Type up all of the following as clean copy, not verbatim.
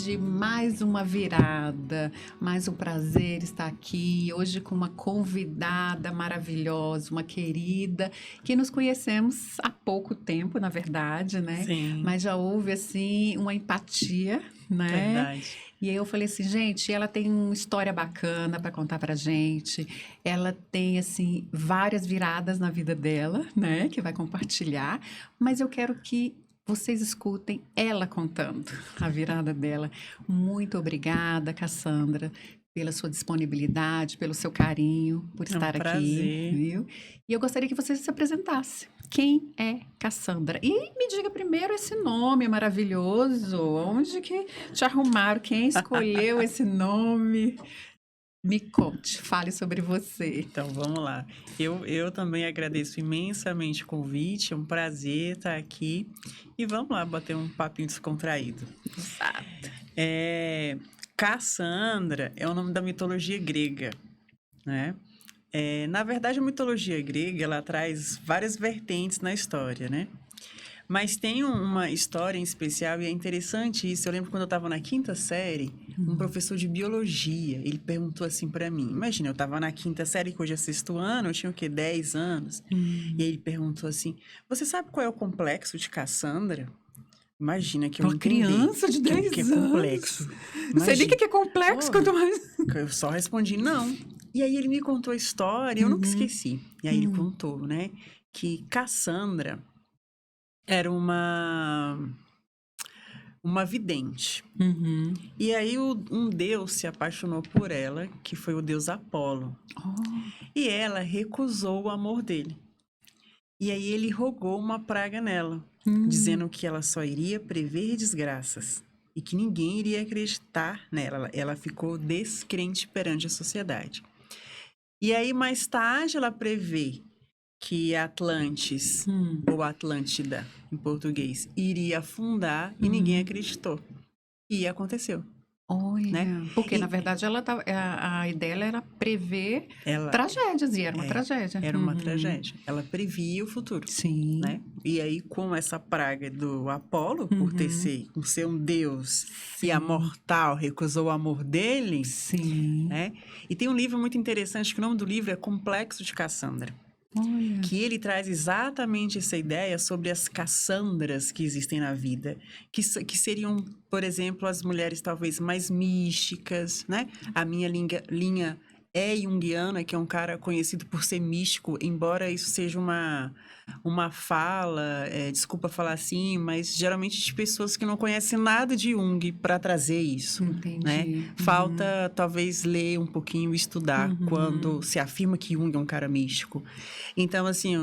hoje mais uma virada, mais um prazer estar aqui, hoje com uma convidada maravilhosa, uma querida, que nos conhecemos há pouco tempo, na verdade, né? Sim, Mas já houve, assim, uma empatia, né? verdade. E aí eu falei assim, gente, ela tem uma história bacana para contar pra gente. Ela tem assim várias viradas na vida dela, né, que vai compartilhar, mas eu quero que vocês escutem ela contando a virada dela. Muito obrigada, Cassandra, pela sua disponibilidade, pelo seu carinho, por É um estar aqui, prazer. viu? E eu gostaria que você se apresentasse. Quem é Cassandra? E me diga primeiro esse nome maravilhoso. Onde que te arrumaram? Quem escolheu esse nome? Me conte, fale sobre você. Então, vamos lá. Eu também agradeço imensamente o convite, é um prazer estar aqui. E vamos lá bater um papinho descontraído. Exato. Cassandra é o nome da mitologia grega, né? Na verdade, a mitologia grega, ela traz várias vertentes na história, né? Mas tem uma história em especial e é interessante isso. Eu lembro quando eu estava na quinta série, um professor de biologia, ele perguntou assim para mim. Imagina, eu estava na quinta série, que hoje é sexto ano, eu tinha o quê? 10 anos. E aí ele perguntou assim, você sabe qual é o complexo de Cassandra? Imagina que eu Uma entendi criança de que é 10 complexo. anos. Não sei nem o Imagina. que é complexo, Oh, quanto mais. eu só respondi não. E aí ele me contou a história, eu nunca esqueci. E aí ele contou, né, que Cassandra era uma vidente. Uhum. E aí um deus se apaixonou por ela, que foi o deus Apolo. Oh. E ela recusou o amor dele. E aí ele rogou uma praga nela, dizendo que ela só iria prever desgraças e que ninguém iria acreditar nela. Ela ficou descrente perante a sociedade. E aí mais tarde ela prevê que Atlantis, ou Atlântida em português, iria afundar e ninguém acreditou. E aconteceu, né? Olha, porque na E verdade ela tava, a ideia dela era prever ela tragédias, e era uma tragédia. era uma tragédia. Ela previa o futuro, Sim. né? E aí com essa praga do Apolo, por ser um deus e a mortal recusou o amor dele, Sim. né? E tem um livro muito interessante que o nome do livro é Complexo de Cassandra. Olha. Que ele traz exatamente essa ideia sobre as Cassandras que existem na vida, que seriam, por exemplo, as mulheres talvez mais místicas, né? A minha linha é junguiana, que é um cara conhecido por ser místico, embora isso seja uma fala, desculpa falar assim, mas geralmente de pessoas que não conhecem nada de Jung para trazer isso, né? Entendi. Falta talvez ler um pouquinho, estudar quando se afirma que Jung é um cara místico. Então, assim,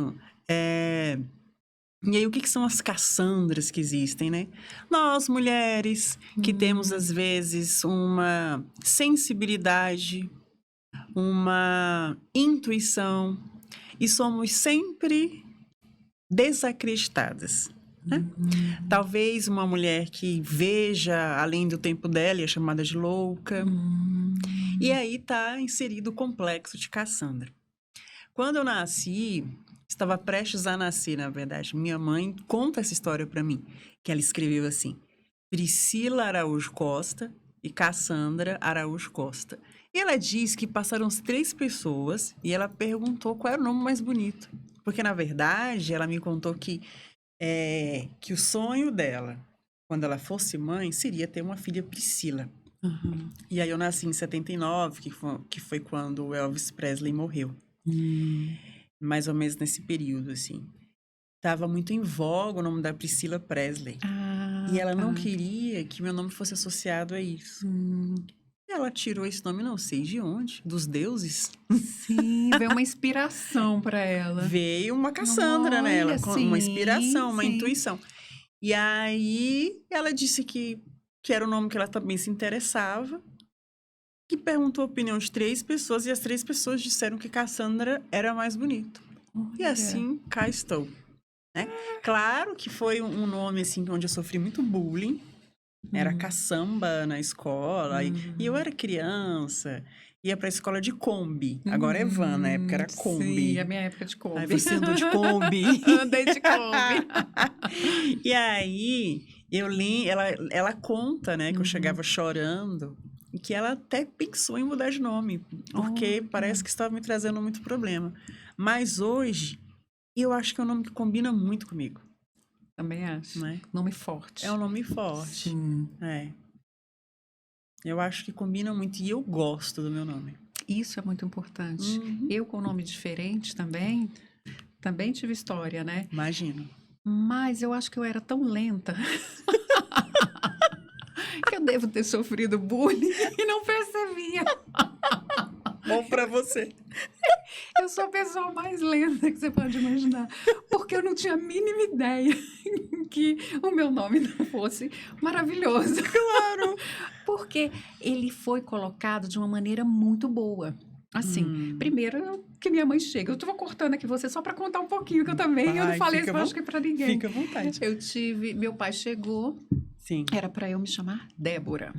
e aí, o que são as Cassandras que existem, né? Nós, mulheres, que temos, às vezes, uma sensibilidade, uma intuição, e somos sempre desacreditadas, né? Talvez uma mulher que veja além do tempo dela e é chamada de louca. E aí está inserido o complexo de Cassandra. Quando eu nasci, estava prestes a nascer, na verdade, minha mãe conta essa história para mim, que ela escreveu assim: Priscila Araújo Costa e Cassandra Araújo Costa. E ela diz que passaram 3 pessoas e ela perguntou qual era o nome mais bonito. Porque, na verdade, ela me contou que o sonho dela, quando ela fosse mãe, seria ter uma filha Priscila. E aí eu nasci em 79, que foi quando o Elvis Presley morreu. Mais ou menos nesse período, assim. Tava muito em voga o nome da Priscila Presley. E ela não queria que meu nome fosse associado a isso. E ela tirou esse nome, não sei de onde, dos deuses. Sim, veio uma inspiração para ela. Veio uma Cassandra nela, Olha, com sim, uma inspiração, uma sim. intuição. E aí ela disse que era o nome que ela também se interessava. Que perguntou a opinião de 3 pessoas e as 3 pessoas disseram que Cassandra era mais bonito. E Olha. assim, cá estou. Né? Claro que foi um nome assim onde eu sofri muito bullying. Era caçamba na escola. E eu era criança. Ia pra escola de Kombi. Agora é van, na época era Kombi. Sim, a minha época de Kombi. Aí você andou de Kombi. Andei de Kombi. E aí, Ela conta, né, que eu Uhum. chegava chorando e que ela até pensou em mudar de nome, porque parece que estava me trazendo muito problema. Mas hoje, eu acho que é um nome que combina muito comigo, Também acho. né? Nome É forte. um nome forte. Sim. É. Eu acho que combina muito e eu gosto do meu nome. Isso é muito importante. Uhum. Eu, com nome diferente também tive história, né? Imagino. Mas eu acho que eu era tão lenta que eu devo ter sofrido bullying e não percebia. Bom pra você. Eu sou a pessoa mais lenta que você pode imaginar. Porque eu não tinha a mínima ideia que o meu nome não fosse maravilhoso. Claro. Porque ele foi colocado de uma maneira muito boa. Assim, primeiro que minha mãe chega. Eu estou cortando aqui você só para contar um pouquinho, que eu não Ai, falei isso, acho que para ninguém. Fica à vontade. Meu pai chegou, Sim. era para eu me chamar Débora,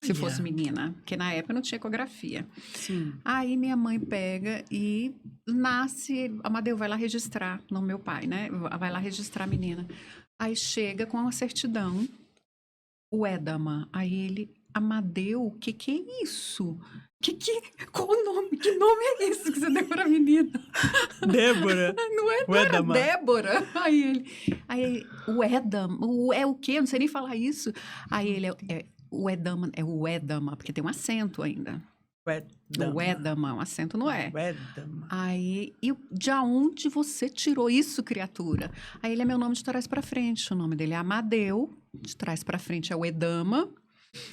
se fosse menina, porque na época não tinha ecografia. Sim. Aí minha mãe pega e nasce, Amadeu vai lá registrar, não meu pai, né? Vai lá registrar a menina. Aí chega com uma certidão, o Edama. Aí ele, Amadeu, que é isso? Qual o nome? Que nome é esse que você deu pra menina? Débora. Não era Edama. Débora. Aí o Edama, é o quê? Eu não sei nem falar isso. Aí ele, o Edama, porque tem um acento ainda. O Edama, um acento no E. Edama. Aí, de onde você tirou isso, criatura? Aí ele é meu nome de trás pra frente. O nome dele é Amadeu, de trás pra frente é o Edama.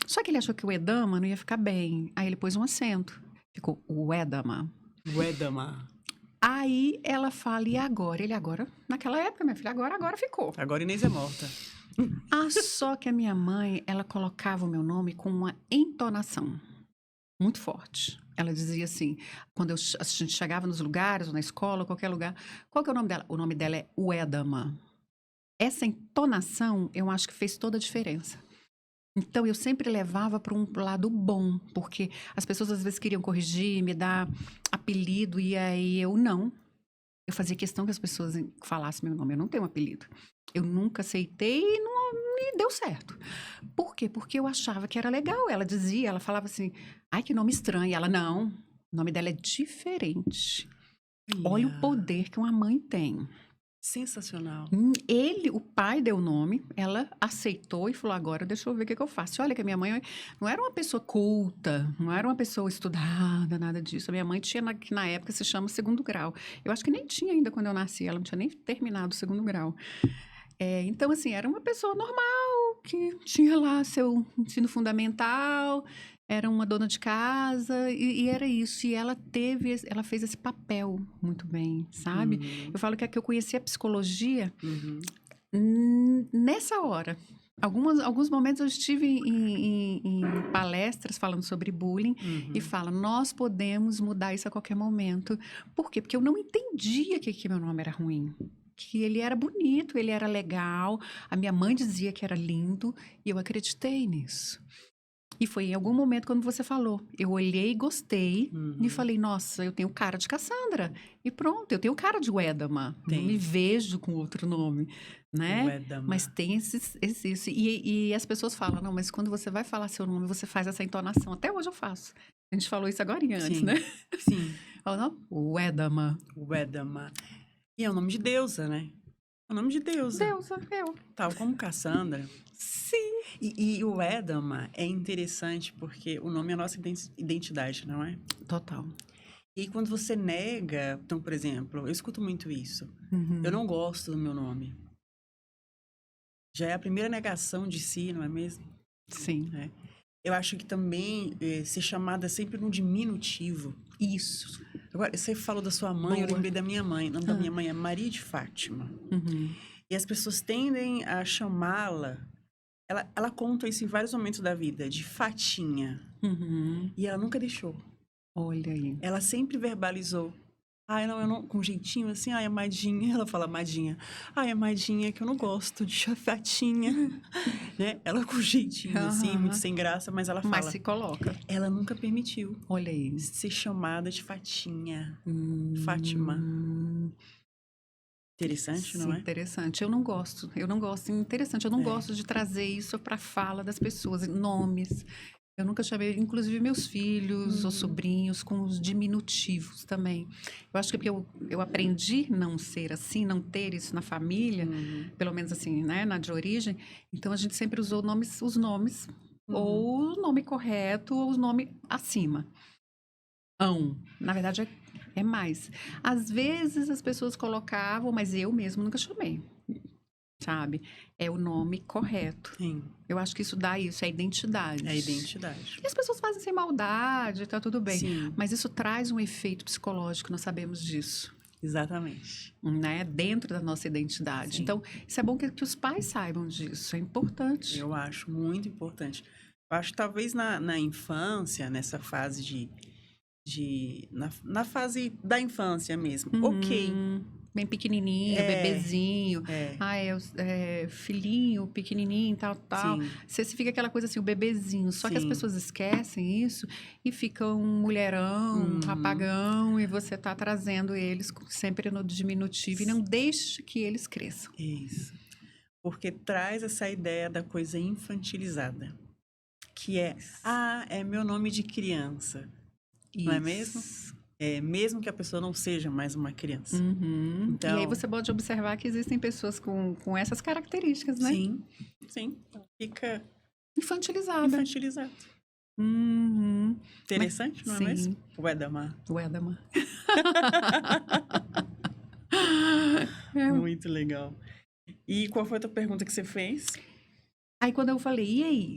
Só que ele achou que o Edama não ia ficar bem. Aí ele pôs um acento. Ficou o Edama. Edama. Aí ela fala, e agora? Ele agora, naquela época, minha filha, agora ficou. Agora Inês é morta. Só que a minha mãe, ela colocava o meu nome com uma entonação muito forte. Ela dizia assim, quando a gente chegava nos lugares, ou na escola, qualquer lugar, qual que é o nome dela? O nome dela é Uedama. Essa entonação, eu acho que fez toda a diferença. Então, eu sempre levava para um lado bom, porque as pessoas às vezes queriam corrigir, me dar apelido, e aí eu não. Eu fazia questão que as pessoas falassem meu nome. Eu não tenho um apelido. Eu nunca aceitei e não me deu certo. Por quê? Porque eu achava que era legal. Ela falava assim, ai, que nome estranho. E ela, não, o nome dela é diferente. Olha o poder que uma mãe tem. Sensacional. O pai deu o nome, ela aceitou e falou, agora deixa eu ver o que eu faço. Olha que a minha mãe não era uma pessoa culta, não era uma pessoa estudada, nada disso. A minha mãe tinha, que na época se chama segundo grau. Eu acho que nem tinha ainda quando eu nasci, ela não tinha nem terminado o segundo grau. Então, assim, era uma pessoa normal, que tinha lá seu ensino fundamental, era uma dona de casa, e era isso. E ela fez esse papel muito bem, sabe? Eu falo que eu conheci a psicologia nessa hora. Alguns momentos eu estive em palestras falando sobre bullying e fala, nós podemos mudar isso a qualquer momento. Por quê? Porque eu não entendia que meu nome era ruim. Que ele era bonito, ele era legal, a minha mãe dizia que era lindo e eu acreditei nisso. E foi em algum momento quando você falou, eu olhei e gostei e falei, nossa, eu tenho cara de Cassandra. E pronto, eu tenho cara de Uedama. Não me vejo com outro nome, né? Uedama. Mas tem isso. E as pessoas falam, não, mas quando você vai falar seu nome, você faz essa entonação. Até hoje eu faço. A gente falou isso agora antes, Sim. né? Sim. Fala, não? Uedama. Uedama. E é o nome de deusa, né? É o nome de deusa. Deusa, eu. Tal como Cassandra. Sim. E o Edama é interessante porque o nome é a nossa identidade, não é? Total. E quando você nega, então, por exemplo, eu escuto muito isso. Eu não gosto do meu nome. Já é a primeira negação de si, não é mesmo? Sim. É. Eu acho que também ser chamada sempre num diminutivo. Isso. Agora, você falou da sua mãe, eu lembrei da minha mãe. O nome da minha mãe é Maria de Fátima. E as pessoas tendem a chamá-la. Ela conta isso em vários momentos da vida, de Fatinha. E ela nunca deixou. Olha aí. Ela sempre verbalizou. Ai, não, eu não... Com jeitinho assim, ai, amadinha. Ela fala, amadinha. Ai, amadinha, que eu não gosto de Fatinha. Né? Ela com jeitinho assim, muito sem graça, mas ela fala. Mas se coloca. Ela nunca permitiu. Olha aí. Ser chamada de Fatinha. Fátima. Interessante, não Sim, é? interessante. Eu não gosto. Interessante. Eu não gosto de trazer isso para a fala das pessoas, nomes. Eu nunca chamei, inclusive meus filhos ou Uhum. sobrinhos, com os diminutivos também. Eu acho que eu aprendi não ser assim, não ter isso na família, Uhum. pelo menos assim, né, na de origem. Então a gente sempre usou os nomes, Uhum. ou o nome correto, ou o nome acima. Na verdade, é mais. Às vezes as pessoas colocavam, mas eu mesmo nunca chamei, sabe? É o nome correto. Sim, Eu acho que isso dá isso, é identidade. é a identidade. E as pessoas fazem sem maldade, tá tudo bem. Sim, Mas isso traz um efeito psicológico, nós sabemos disso, exatamente. né? Dentro da nossa identidade. Sim. Então, isso é bom que os pais saibam disso, é importante. Eu acho muito importante. Eu acho que talvez na infância, nessa fase na fase da infância mesmo. Ok. Bem pequenininho, É, bebezinho, é, filhinho, pequenininho, tal, tal. sim, Você se fica aquela coisa assim, o bebezinho. Só que as sim. pessoas esquecem isso e ficam um mulherão, um Uhum, rapagão, e você tá trazendo eles sempre no diminutivo e não deixe que eles cresçam. isso. Porque traz essa ideia da coisa infantilizada, que é meu nome de criança, não é mesmo? Isso. É, mesmo que a pessoa não seja mais uma criança. Uhum. E aí Então, você pode observar que existem pessoas com essas características, né? sim, sim, fica Infantilizada. infantilizado. Uhum. Mas, Interessante, não é mesmo? sim, O Edamar. o Edama. Muito legal. E qual foi a tua pergunta que você fez? Aí quando eu falei, e aí?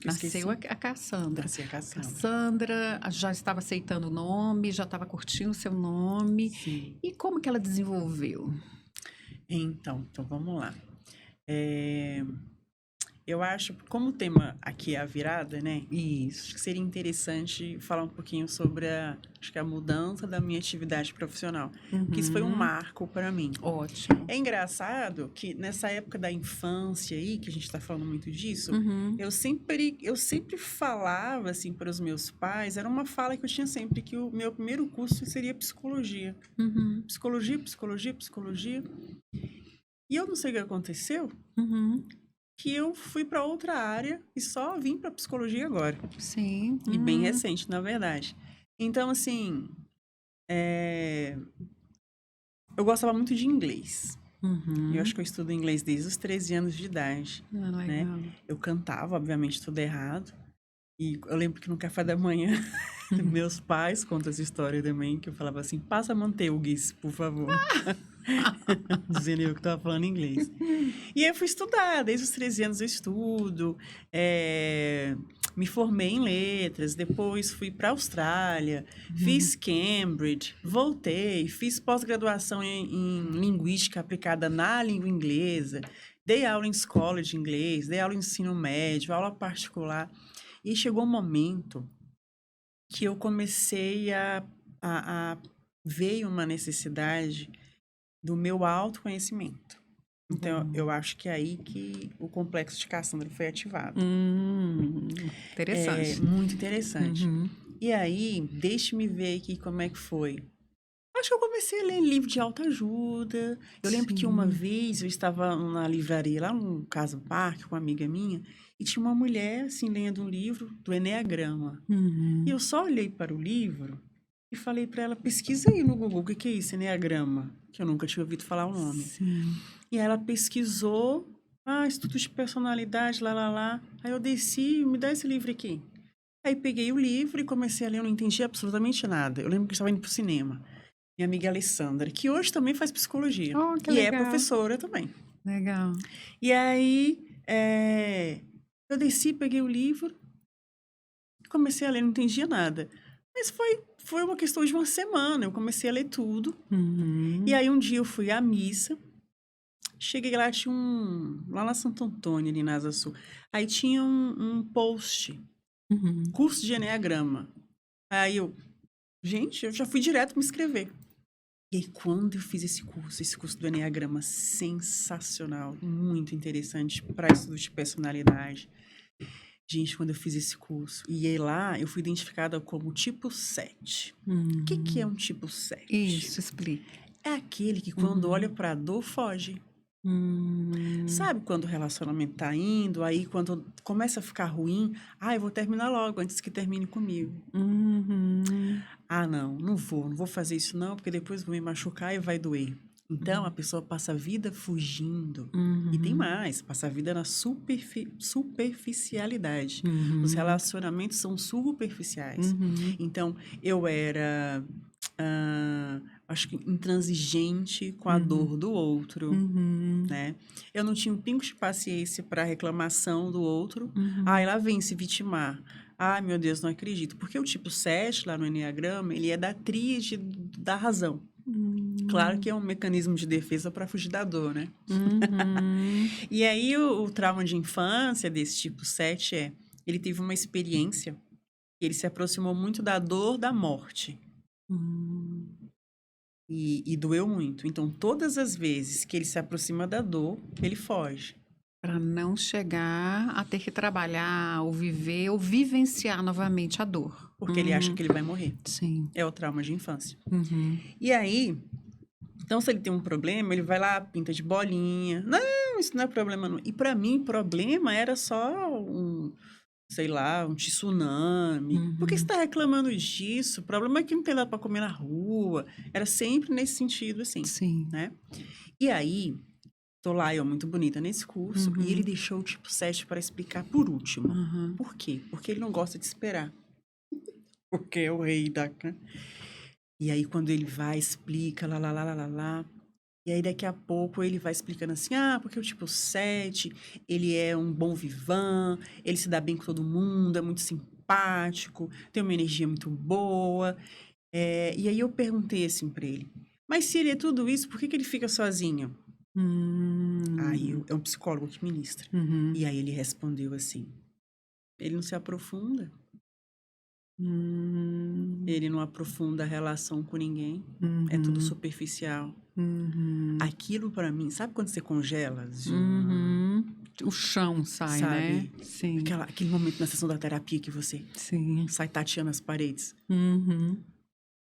Eu Nasceu esqueci. a Cassandra. Nasci a Cassandra. Cassandra já estava aceitando o nome, já estava curtindo o seu nome. Sim. E como que ela desenvolveu? Então vamos lá. É, eu acho, como o tema aqui é a virada, né? Acho Isso. que seria interessante falar um pouquinho sobre acho que a mudança da minha atividade profissional. Porque isso foi um Uhum. marco para mim. Ótimo. É engraçado que nessa época da infância aí, que a gente está falando muito disso, Uhum. eu sempre falava assim para os meus pais, era uma fala que eu tinha sempre, que o meu primeiro curso seria psicologia. Uhum. Psicologia, psicologia, psicologia. E eu não sei o que aconteceu, Uhum. que eu fui para outra área e só vim para psicologia agora. Sim. E bem Uhum. recente, na verdade. Então, assim, eu gostava muito de inglês. Eu Uhum. acho que eu estudo inglês desde os 13 anos de idade, Ah, né? legal. Eu cantava, obviamente, tudo errado. E eu lembro que no café da manhã, meus pais contam essa história também, que eu falava assim, passa manteugues, por favor. Dizendo eu que estava falando inglês. E aí eu fui estudar, desde os 13 anos eu estudo, me formei em letras, depois fui para a Austrália, fiz Cambridge, voltei, fiz pós-graduação em linguística aplicada na língua inglesa, dei aula em escola de inglês, dei aula em ensino médio, aula particular. E chegou um momento que eu comecei a veio uma necessidade do meu autoconhecimento. Então, Bom. eu acho que é aí que o complexo de Cassandra foi ativado. Hum. É Interessante. muito interessante. Uhum. E aí, deixe-me ver aqui como é que foi. Acho que eu comecei a ler livro de autoajuda. Eu lembro que uma Sim. vez eu estava na livraria, lá no Casa Parque, com uma amiga minha, e tinha uma mulher, assim, lendo um livro do Eneagrama. E Uhum. eu só olhei para o livro e falei para ela, pesquisa aí no Google o que que é isso, Eneagrama, que eu nunca tinha ouvido falar o nome. Sim. E aí ela pesquisou, estudo de personalidade, lá, lá, lá. Aí eu desci, me dá esse livro aqui. Aí peguei o livro e comecei a ler, eu não entendi absolutamente nada. Eu lembro que eu estava indo pro cinema. Minha amiga Alessandra, que hoje também faz psicologia. Oh, que E é legal. professora também. Legal. E aí, eu desci, peguei o livro, comecei a ler, não entendia nada. Mas foi uma questão de uma semana, eu comecei a ler tudo. E Uhum. aí um dia eu fui à missa, cheguei lá, tinha lá na Santo Antônio, ali na Asa Sul. Aí tinha um post, Uhum. curso de Eneagrama. Aí gente, eu já fui direto me inscrever. E aí, quando eu fiz esse curso do Eneagrama, sensacional, muito interessante para estudo de personalidade. Gente, quando eu fiz esse curso, e aí lá eu fui identificada como tipo 7. O que é Uhum. um tipo 7? Isso, explique. é aquele que quando olha para a dor, foge. Sabe quando o relacionamento tá indo, aí quando começa a ficar ruim, eu vou terminar logo antes que termine comigo. Uhum. Ah, não vou fazer isso não, porque depois vou me machucar e vai doer. Então a pessoa passa a vida fugindo. E tem Uhum. mais, passa a vida na superficialidade. Os Uhum. relacionamentos são superficiais. Uhum. Então eu era, ah, acho que intransigente com a Uhum. dor do outro, Uhum. né? Eu não tinha um pingo de paciência para reclamação do outro. Uhum. Lá vem se vitimar. Ai, meu Deus, não acredito. Porque o tipo 7 lá no Enneagrama, ele é da tríade da razão. Claro que é um mecanismo de defesa para fugir da dor, né? Uhum. E aí, o trauma de infância desse tipo 7 ele teve uma experiência, ele se aproximou muito da dor da morte. Uhum. E doeu muito. Então, todas as vezes que ele se aproxima da dor, ele foge. Para não chegar a ter que trabalhar, ou viver, ou vivenciar novamente a dor. Porque ele acha que ele vai morrer. Sim. É o trauma de infância. Uhum. E aí, então, se ele tem um problema, ele vai lá, pinta de bolinha. Não, isso não é problema não. E para mim, problema era só sei lá, um tsunami. Por que você Uhum. está reclamando disso? O problema é que não tem nada para comer na rua. Era sempre nesse sentido, assim, Sim. né? E aí, tô lá, eu muito bonita nesse curso, e ele Uhum. deixou o tipo 7 para explicar por último. Uhum. Por quê? Porque ele não gosta de esperar. Porque é o rei da... E aí, quando ele vai, explica, lá, lá, lá, lá, lá, lá. E aí, daqui a pouco, ele vai explicando assim, porque o tipo 7 ele é um bom vivan, ele se dá bem com todo mundo, é muito simpático, tem uma energia muito boa. E aí, eu perguntei assim pra ele, mas se ele é tudo isso, por que que ele fica sozinho? Hum. É um psicólogo que ministra. Uhum. E aí, ele respondeu assim, ele não se aprofunda, Hum. ele não aprofunda a relação com ninguém, é tudo Uhum. superficial. Uhum. Aquilo pra mim, sabe quando você congela? Uhum. O chão sai, né? Sabe? Sim. Aquele momento na sessão da terapia que você Sim. sai tateando as paredes. Uhum.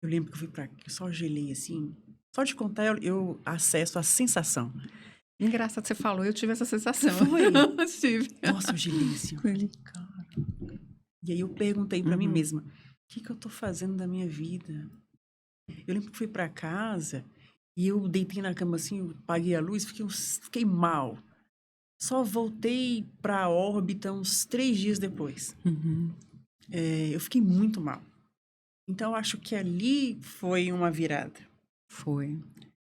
Eu lembro que eu fui pra... Eu só gelei assim. Só de contar, eu acesso a sensação. Engraçado que você falou, eu tive essa sensação. Foi! Tive. Nossa, eu gelei assim. Eu falei, cara. E aí eu perguntei pra mim Uhum. mesma, o que que eu tô fazendo da minha vida? Eu lembro que fui pra casa e eu deitei na cama assim, eu apaguei a luz, fiquei mal. Só voltei pra órbita uns 3 dias depois. Uhum. Eu fiquei muito mal. Então, eu acho que ali foi uma virada. Foi.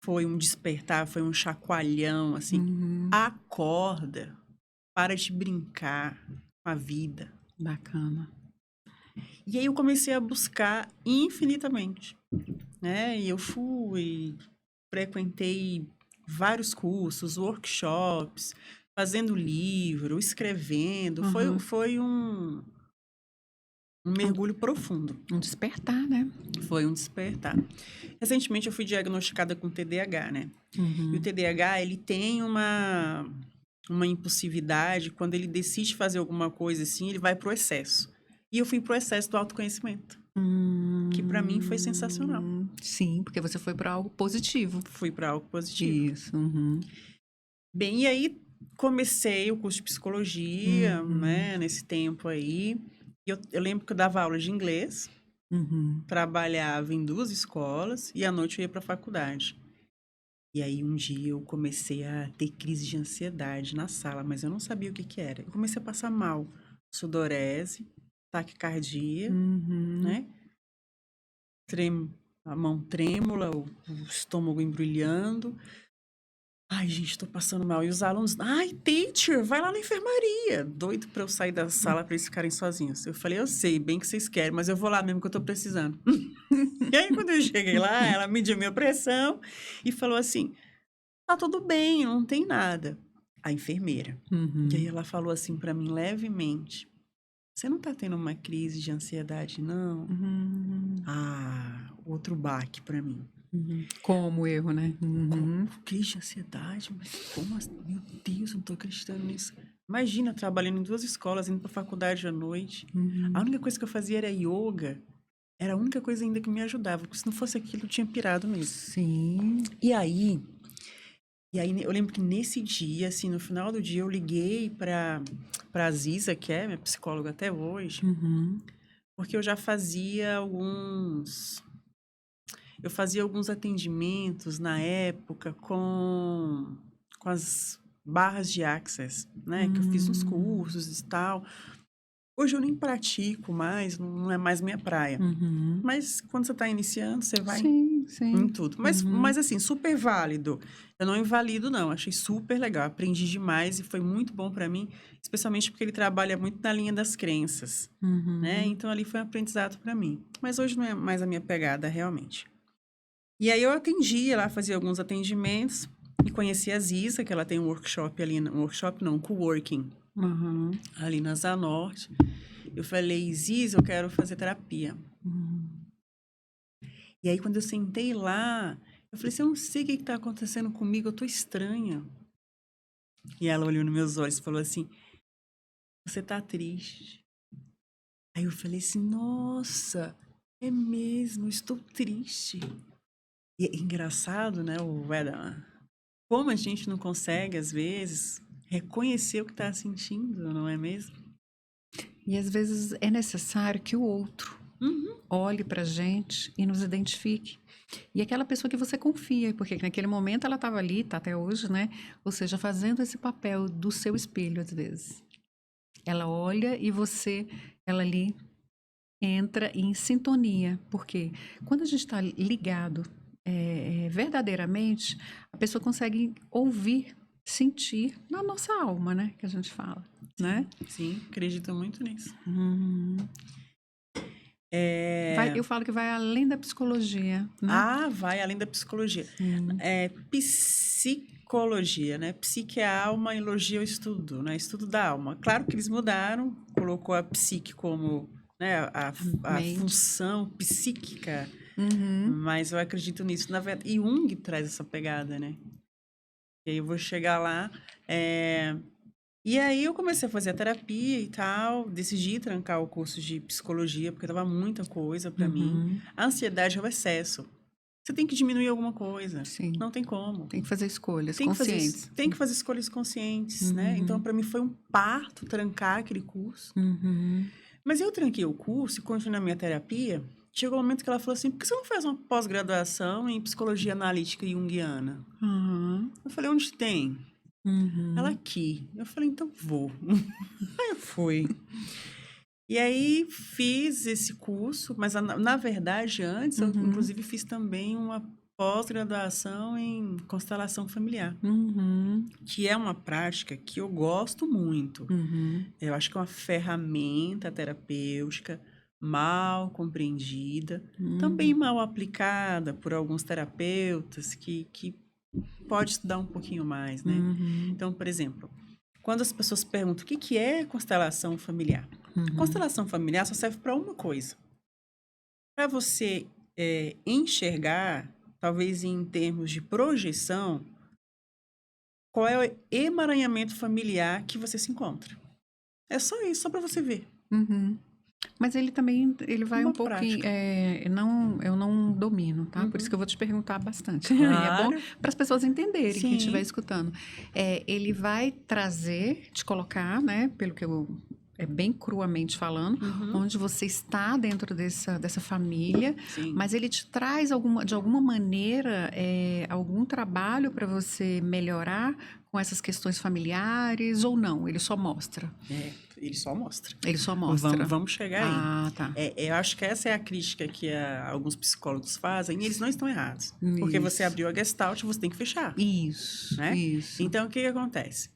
Foi um despertar, foi um chacoalhão, assim. Uhum. Acorda, para de brincar com a vida. Bacana. E aí eu comecei a buscar infinitamente, né? E eu frequentei vários cursos, workshops, fazendo livro, escrevendo. Uhum. Foi um mergulho profundo. Um despertar, né? Foi um despertar. Recentemente eu fui diagnosticada com TDAH, né? E o Uhum. TDAH, ele tem uma impulsividade, quando ele decide fazer alguma coisa assim, ele vai pro excesso. E eu fui pro excesso do autoconhecimento, que para mim foi sensacional. Sim, porque você foi para algo positivo. Fui para algo positivo. Isso. Uhum. Bem, e aí comecei o curso de psicologia, Uhum. né, nesse tempo aí. E eu lembro que eu dava aula de inglês, Uhum. trabalhava em 2 escolas e à noite eu ia para a faculdade. E aí um dia eu comecei a ter crise de ansiedade na sala, mas eu não sabia o que que era. Eu comecei a passar mal, sudorese, taquicardia, Uhum. né? A mão trêmula, o estômago embrulhando. Ai, gente, tô passando mal. E os alunos, ai, teacher, vai lá na enfermaria. Doido pra eu sair da sala pra eles ficarem sozinhos. Eu falei, eu sei, bem que vocês querem, mas eu vou lá mesmo que eu tô precisando. E aí, quando eu cheguei lá, ela mediu minha pressão e falou assim: tá tudo bem, não tem nada. A enfermeira. E aí Uhum. ela falou assim pra mim levemente: você não tá tendo uma crise de ansiedade, não? Uhum. Outro baque pra mim. Uhum. Como erro, né? Uhum. Crise de ansiedade? Mas como assim? Meu Deus, eu não tô acreditando nisso. Imagina, trabalhando em 2 escolas, indo pra faculdade à noite. A Uhum. única coisa que eu fazia era yoga. era a única coisa ainda que me ajudava, porque se não fosse aquilo, eu tinha pirado mesmo. Sim. E aí, eu lembro que nesse dia, assim, no final do dia, eu liguei pra Ziza, que é minha psicóloga até hoje, Uhum. porque eu fazia alguns atendimentos na época com as barras de Access, né? Que eu fiz uns cursos e tal. Hoje eu nem pratico mais, não é mais minha praia. Uhum. Mas quando você está iniciando, você vai Sim, em sim. tudo. Uhum. Mas assim, super válido. Eu não invalido, não. Achei super legal. Aprendi demais e foi muito bom para mim, especialmente porque ele trabalha muito na linha das crenças, né? Uhum. Então ali foi um aprendizado para mim. Mas hoje não é mais a minha pegada, realmente. E aí eu atendia lá, fazia alguns atendimentos e conheci a Ziza, que ela tem um workshop ali, um workshop não, um coworking, Uhum. ali na Zanorte. Eu falei, Ziza, eu quero fazer terapia. Uhum. E aí quando eu sentei lá, eu falei assim, eu não sei o que está acontecendo comigo, eu tô estranha. E ela olhou nos meus olhos e falou assim, você tá triste. Aí eu falei assim, nossa, é mesmo, estou triste. E é engraçado, né, o Weatherman? Como a gente não consegue, às vezes, reconhecer o que está sentindo, não é mesmo? E às vezes é necessário que o outro Uhum. olhe pra gente e nos identifique. E aquela pessoa que você confia, porque naquele momento ela estava ali, tá até hoje, né? Ou seja, fazendo esse papel do seu espelho, às vezes. Ela olha e você, ela ali entra em sintonia. Porque quando a gente está ligado verdadeiramente, a pessoa consegue ouvir, sentir na nossa alma, né? Que a gente fala, né? Sim, sim, acredito muito nisso. Hum. É... Eu falo que vai além da psicologia, né? vai além da psicologia. Sim. É psicologia, né? Psique é a alma e logia é o estudo, né? Estudo da alma. Claro que eles mudaram, colocou a psique como, né, a Mente. função psíquica, Uhum. mas eu acredito nisso. Na verdade, e Jung traz essa pegada, né? E aí eu vou chegar lá. E aí eu comecei a fazer a terapia e tal, decidi trancar o curso de psicologia, porque tava muita coisa para mim. Uhum. A ansiedade é o excesso. Você tem que diminuir alguma coisa. Sim. Não tem como. Tem que fazer escolhas Tem que fazer, conscientes. tem que fazer escolhas conscientes, né? Então, Uhum. para mim foi um parto trancar aquele curso. Uhum. Mas eu tranquei o curso e continuei a minha terapia. Chegou um momento que ela falou assim: por que você não faz uma pós-graduação em psicologia analítica junguiana? Uhum. Eu falei: onde tem? Ela Uhum. aqui. Eu falei: então vou. Aí eu fui. E aí fiz esse curso, mas na verdade antes eu Uhum. inclusive fiz também uma pós-graduação em constelação familiar, Uhum. que é uma prática que eu gosto muito. Uhum. Eu acho que é uma ferramenta terapêutica mal compreendida, também Uhum. mal aplicada por alguns terapeutas que pode estudar um pouquinho mais, né? Uhum. Então, por exemplo, quando as pessoas perguntam o que é constelação familiar, Uhum. constelação familiar só serve para uma coisa: para você enxergar, talvez em termos de projeção, qual é o emaranhamento familiar que você se encontra. É só isso, só para você ver. Uhum. Mas ele também, ele vai um Uma pouquinho, prática. não, eu não domino, tá? Por isso que Uhum. eu vou te perguntar bastante. E é bom Claro. para as pessoas entenderem, quem estiver Sim. escutando. Ele vai trazer, te colocar, né? Pelo que eu bem cruamente falando, Uhum. onde você está dentro dessa família, Sim. mas ele te traz de alguma maneira algum trabalho para você melhorar com essas questões familiares ou não? Ele só mostra. Ele só mostra. Ele só Vamos, mostra. vamos chegar aí. Ah, tá. Eu acho que essa é a crítica que alguns psicólogos fazem, e eles não estão errados. Porque você Isso. abriu a Gestalt, você tem que fechar, Isso, né? isso. Então, o que que acontece?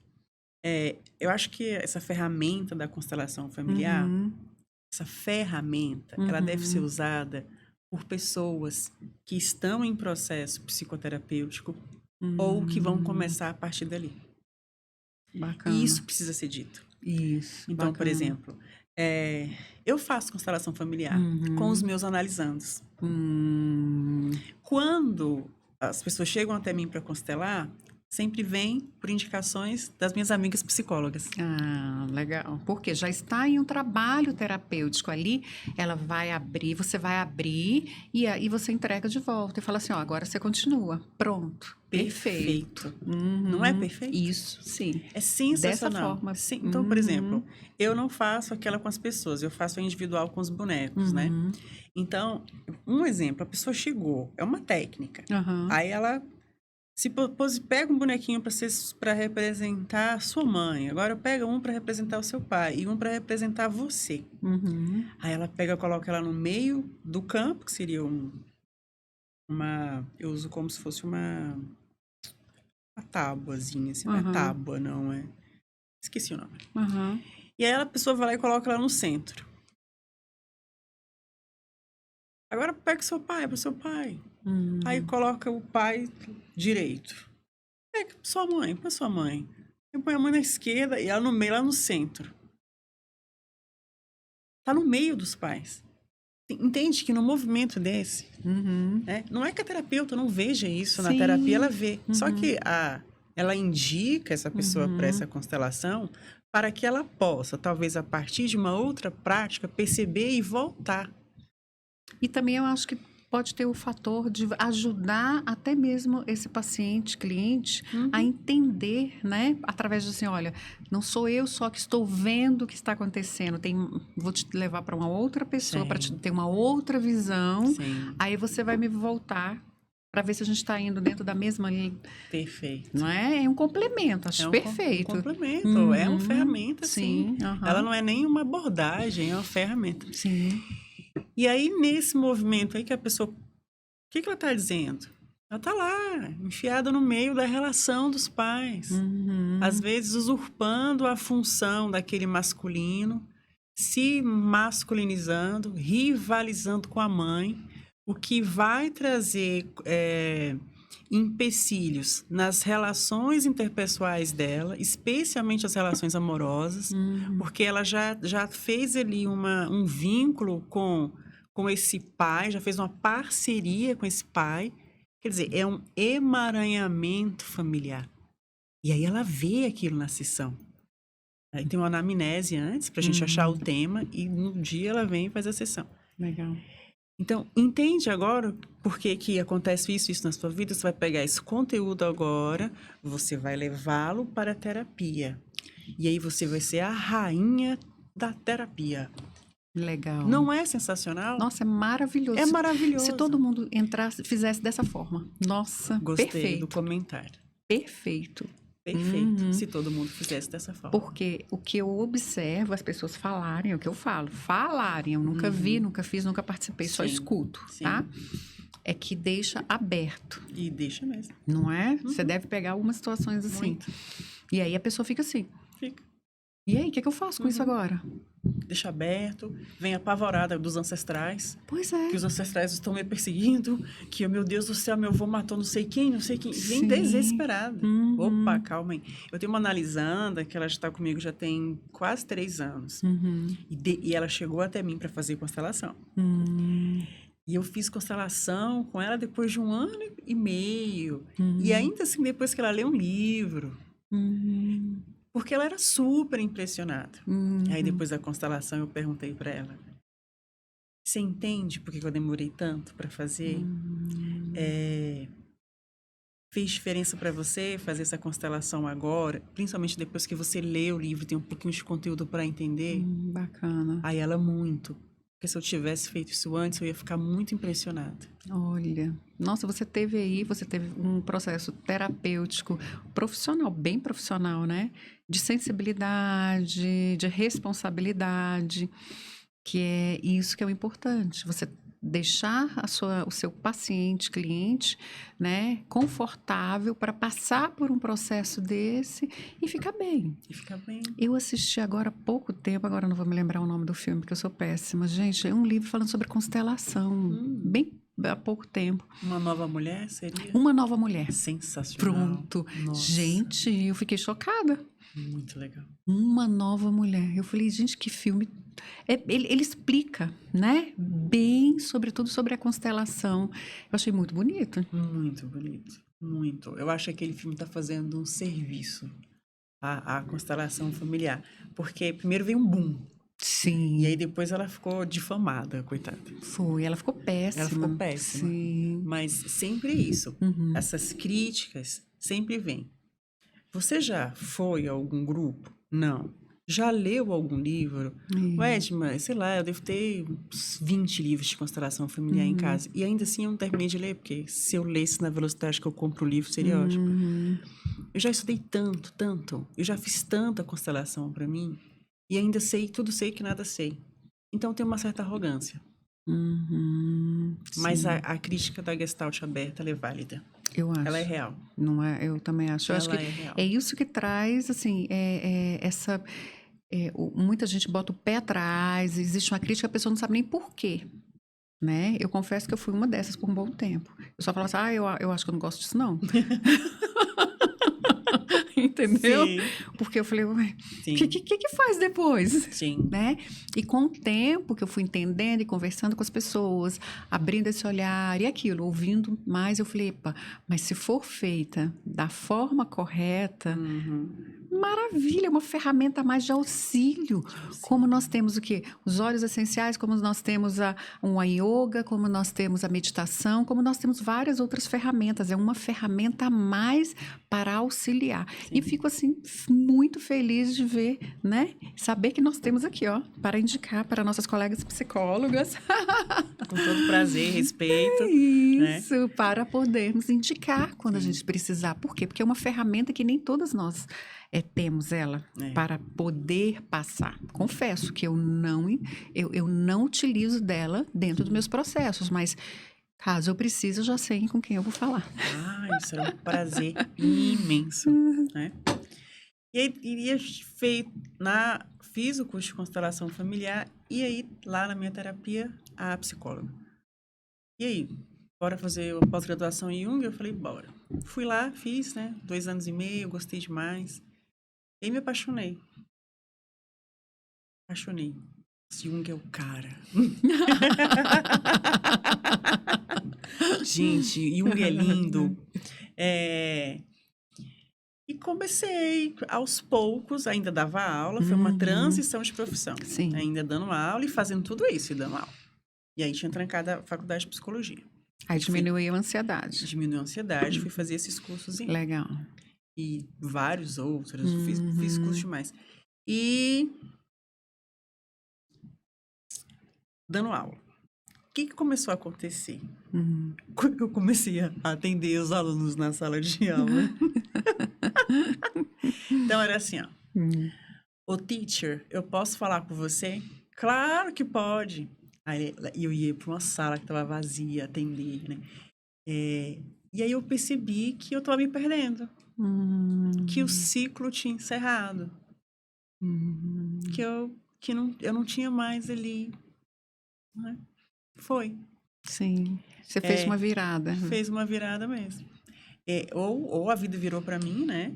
Eu acho que essa ferramenta da constelação familiar, Uhum, essa ferramenta, ela deve ser uhum, usada por pessoas que estão em processo psicoterapêutico ou que vão hum, começar a partir dali. E bacana. isso precisa ser dito. Isso, Então, por bacana. exemplo, eu faço constelação familiar com os Uhum, meus analisandos. hum, Quando as pessoas chegam até mim para constelar, sempre vem por indicações das minhas amigas psicólogas. Ah, legal. Porque já está em um trabalho terapêutico ali, ela vai abrir, você vai abrir e aí você entrega de volta e fala assim, ó, agora você continua. Pronto. Perfeito. Não é Uhum. perfeito? Isso, sim. É Dessa sensacional. forma. Sim, então, por exemplo, eu não faço aquela com as pessoas, eu faço a individual com os bonecos, né? Uhum. Então, um exemplo, a pessoa chegou, é uma técnica. Aham. Aí ela pega um bonequinho para representar a sua mãe, agora pega um para representar o seu pai e um para representar você. Uhum. Aí ela pega, coloca ela no meio do campo, que seria eu uso como se fosse uma tábuazinha, assim, não é Aham. tábua, não é? Esqueci o nome. Aham. E aí a pessoa vai lá e coloca ela no centro. Agora pega o seu pai, para o seu pai. Aí coloca o pai direito. Pega sua mãe, para sua mãe. E põe a mãe na esquerda e ela no meio, lá no centro. Tá no meio dos pais. Entende que no movimento desse, Uhum. né? Não é que a terapeuta não veja isso, na terapia Sim. ela vê. Só que ela indica essa pessoa para essa Uhum. constelação para que ela possa, talvez a partir de uma outra prática, perceber e voltar. E também eu acho que pode ter o fator de ajudar até mesmo esse paciente, cliente, a entender, né? Através de assim, olha, não sou eu só que estou vendo o que está acontecendo, vou te levar para uma outra pessoa para Sim, ter uma outra visão. sim, Aí você vai me voltar para ver se a gente está indo dentro da mesma linha, perfeito. não é? É um complemento, acho Um perfeito. complemento, é uma ferramenta, sim. Sim, Ela aham, não é nem uma abordagem, é uma ferramenta. sim. E aí, nesse movimento aí que a pessoa... O que ela está dizendo? Ela está lá, enfiada no meio da relação dos pais. Às Uhum. vezes, usurpando a função daquele masculino, se masculinizando, rivalizando com a mãe, o que vai trazer empecilhos nas relações interpessoais dela, especialmente as relações amorosas, Uhum. porque ela já fez ali um vínculo com esse pai, já fez uma parceria com esse pai. Quer dizer, é um emaranhamento familiar. E aí ela vê aquilo na sessão. Aí tem uma anamnese antes, para a gente achar o tema, e no dia ela vem e faz a sessão. Legal. Então, entende agora por que que acontece isso na sua vida? Você vai pegar esse conteúdo agora, você vai levá-lo para a terapia. E aí você vai ser a rainha da terapia. Legal. Não é sensacional? Nossa, é maravilhoso. É Se maravilhoso. todo mundo entrasse, fizesse dessa forma. Nossa, Gostei do perfeito. comentário. Perfeito. Perfeito. Se todo mundo fizesse dessa forma. Porque o que eu observo as pessoas falarem, é o que eu falo, falarem, eu nunca vi, nunca fiz, nunca participei, só Sim, escuto, sim. tá? É que deixa aberto, E deixa mesmo. não é? Você deve pegar algumas situações assim. Muito. E aí a pessoa fica assim, Fica. e aí, o que eu faço com isso agora? Deixa aberto. Vem apavorada dos ancestrais. Pois é. Que os ancestrais estão me perseguindo, que, meu Deus do céu, meu avô matou não sei quem. Vem Sim. desesperada. Uhum. Opa, calma aí. Eu tenho uma analisanda, que ela já está comigo já tem quase 3 anos. E ela chegou até mim para fazer constelação. E eu fiz constelação com ela depois de 1 ano e meio. E ainda assim, depois que ela leu um livro. Porque ela era super impressionada. Aí, depois da constelação, eu perguntei para ela: você entende por que eu demorei tanto para fazer? Fez diferença para você fazer essa constelação agora? Principalmente depois que você lê o livro, tem um pouquinho de conteúdo para entender? Bacana. Aí ela, muito. Porque se eu tivesse feito isso antes, eu ia ficar muito impressionada. Olha, nossa, você teve um processo terapêutico profissional, bem profissional, né? De sensibilidade, de responsabilidade, que é isso que é o importante. Você deixar o seu paciente, cliente, né, confortável para passar por um processo desse e ficar bem. E ficar bem. Eu assisti agora há pouco tempo, agora não vou me lembrar o nome do filme, porque eu sou péssima. Gente, é um livro falando sobre constelação, bem há pouco tempo. Uma nova mulher seria? Uma Nova Mulher. Sensacional. Pronto. Nossa. Gente, eu fiquei chocada. Muito legal. Uma Nova Mulher. Eu falei, gente, que filme. Ele explica, né? Bem, sobretudo sobre a constelação. Eu achei muito bonito. Muito bonito. muito. Eu acho que aquele filme está fazendo um serviço à constelação familiar. Porque primeiro veio um boom. E aí Sim, depois ela ficou difamada, coitada. foi. Ela ficou Ela ficou péssima. péssima. Sim. Mas sempre isso. Uhum. Essas críticas sempre vêm. Você já foi a algum grupo? Não. Já leu algum livro? Edma, sei lá, eu devo ter uns 20 livros de constelação familiar em casa. E ainda assim eu não terminei de ler, porque se eu lesse na velocidade que eu compro o livro, seria ótimo. Uhum. Eu já estudei tanto, tanto. Eu já fiz tanta constelação para mim. E ainda sei, tudo sei que nada sei. Então tem uma certa arrogância. Uhum. Mas Sim, a crítica da Gestalt aberta, ela é válida. eu Ela é acho. real. Não é? Eu também acho. Eu acho Ela que é real. é isso que traz, assim, essa. Muita gente bota o pé atrás, existe uma crítica, a pessoa não sabe nem por quê. Né? Eu confesso que eu fui uma dessas por um bom tempo. Eu só falava assim, eu acho que eu não gosto disso, não. Entendeu? Sim, Porque eu falei, ué, o sim, que faz depois? sim. Né? E com o tempo que eu fui entendendo e conversando com as pessoas, abrindo esse olhar e aquilo, ouvindo mais, eu falei, epa, mas se for feita da forma correta, Uhum. maravilha, é uma ferramenta a mais de auxílio. Como nós temos o quê? Os óleos essenciais, como nós temos uma yoga, como nós temos a meditação, como nós temos várias outras ferramentas. É uma ferramenta a mais para auxiliar. E Sim. fico assim muito feliz de ver, né? Saber que nós temos aqui, ó, para indicar para nossas colegas psicólogas. Com todo prazer, respeito. Né? Isso, para podermos indicar quando a Sim. gente precisar. Por quê? Porque é uma ferramenta que nem todas nós temos ela É. para poder passar. Confesso que eu não utilizo dela dentro dos meus processos, mas caso eu precise, eu já sei com quem eu vou falar. Ah, isso era um prazer imenso, né? E aí, fiz o curso de constelação familiar e aí, lá na minha terapia, a psicóloga. E aí, bora fazer a pós-graduação em Jung? Eu falei, bora. Fui lá, fiz, né? 2 anos e meio, gostei demais. E aí me apaixonei. Apaixonei. Jung é o cara. Gente, Jung é lindo. E comecei aos poucos, ainda dava aula, foi uma transição de profissão. Sim. Ainda dando aula e fazendo tudo isso, e dando aula. E aí tinha trancado a faculdade de psicologia. Aí diminuiu a ansiedade. Diminuiu a ansiedade, fui fazer esses cursos Legal. e vários outros, fiz curso demais. E dando aula. O que começou a acontecer? Quando eu comecei a atender os alunos na sala de aula. Então, era assim, ó. Ô, teacher, eu posso falar com você? Claro que pode. Aí eu ia para uma sala que estava vazia, atender, né? E aí eu percebi que eu estava me perdendo. Que o ciclo tinha encerrado. Que eu não tinha mais ali. Né? Foi. Sim. Você fez uma virada. Fez uma virada mesmo. Ou a vida virou para mim, né?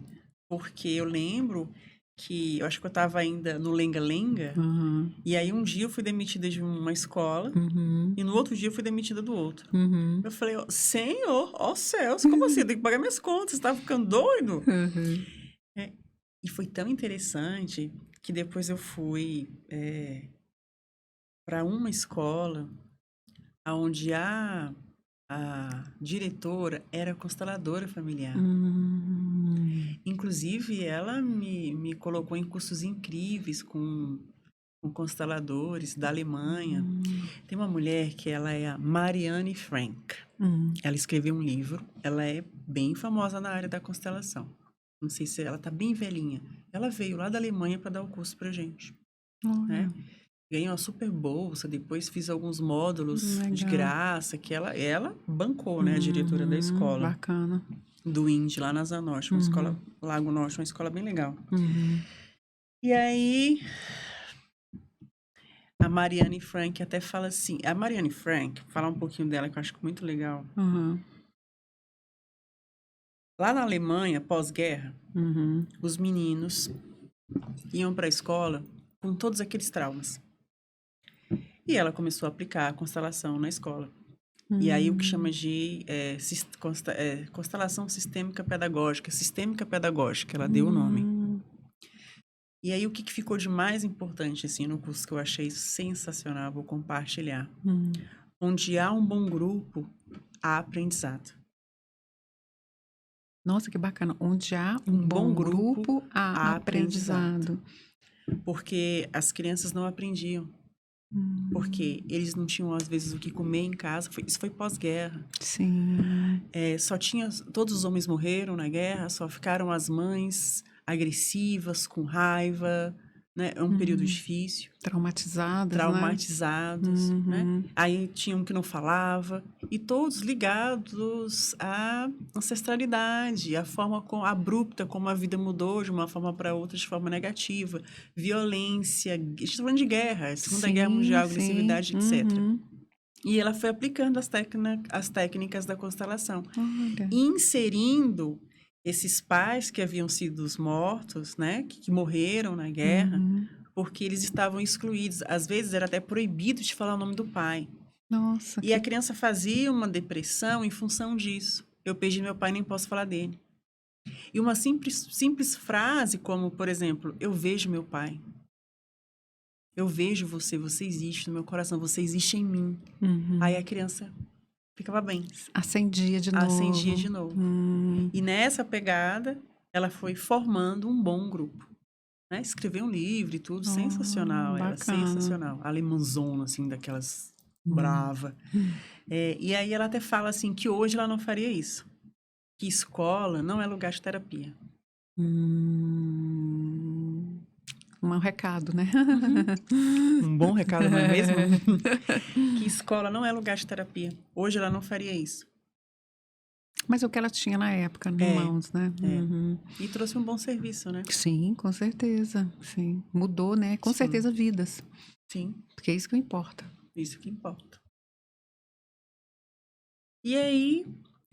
Porque eu lembro que eu acho que eu estava ainda no lenga-lenga. E aí um dia eu fui demitida de uma escola e no outro dia eu fui demitida do outro. Eu falei, Senhor, ó céus, como assim? Eu tenho que pagar minhas contas, você tá ficando doido? E foi tão interessante que depois eu fui para uma escola onde a diretora era consteladora familiar. Inclusive, ela me colocou em cursos incríveis com consteladores da Alemanha. Tem uma mulher que ela é a Marianne Frank. Ela escreveu um livro. Ela é bem famosa na área da constelação. Não sei se ela tá bem velhinha. Ela veio lá da Alemanha para dar o curso pra gente. Né? Ganhei uma super bolsa, depois fiz alguns módulos de graça, que ela bancou, né, a diretora da escola. Bacana. Do Indy, lá na Zanorte, uma escola, Lago Norte, uma escola bem legal. E aí, a Marianne Frank até fala assim, a Marianne Frank, falar um pouquinho dela, que eu acho muito legal. Lá na Alemanha, pós-guerra, os meninos iam para a escola com todos aqueles traumas. E ela começou a aplicar a constelação na escola. E aí o que chama de constelação sistêmica pedagógica, ela deu o nome. E aí o que ficou de mais importante, assim, no curso que eu achei sensacional, vou compartilhar. Onde há um bom grupo, há aprendizado. Nossa, que bacana. Onde há um bom grupo, há aprendizado. Porque as crianças não aprendiam. Porque eles não tinham, às vezes, o que comer em casa. Isso foi pós-guerra. Sim. Só tinha... Todos os homens morreram na guerra, só ficaram as mães agressivas, com raiva, né? É um período difícil. Traumatizados, né? Aí tinha um que não falava. E todos ligados à ancestralidade, à forma abrupta como a vida mudou de uma forma para outra, de forma negativa. Violência, a gente está falando de guerra, Segunda Guerra Mundial, agressividade, etc. E ela foi aplicando as técnicas da constelação. Olha. Inserindo esses pais que haviam sido mortos, né? Que morreram na guerra, porque eles estavam excluídos. Às vezes era até proibido de falar o nome do pai. Nossa. E a criança fazia uma depressão em função disso. Eu perdi meu pai, nem posso falar dele. E uma simples frase como, por exemplo, eu vejo meu pai. Eu vejo você, você existe no meu coração, você existe em mim. Aí a criança ficava bem. Acendia de novo. E nessa pegada, ela foi formando um bom grupo. Né? Escreveu um livro e tudo, sensacional. Era sensacional. Alemãzona, assim, daquelas brava. E aí ela até fala, assim, que hoje ela não faria isso. Que escola não é lugar de terapia. Um recado, né? Um bom recado, não é mesmo? Que escola não é lugar de terapia. Hoje ela não faria isso. Mas o que ela tinha na época, em mãos, né? E trouxe um bom serviço, né? Sim, com certeza. Sim. Mudou, né? Com certeza vidas. Sim. Porque é isso que importa. Isso que importa. E aí,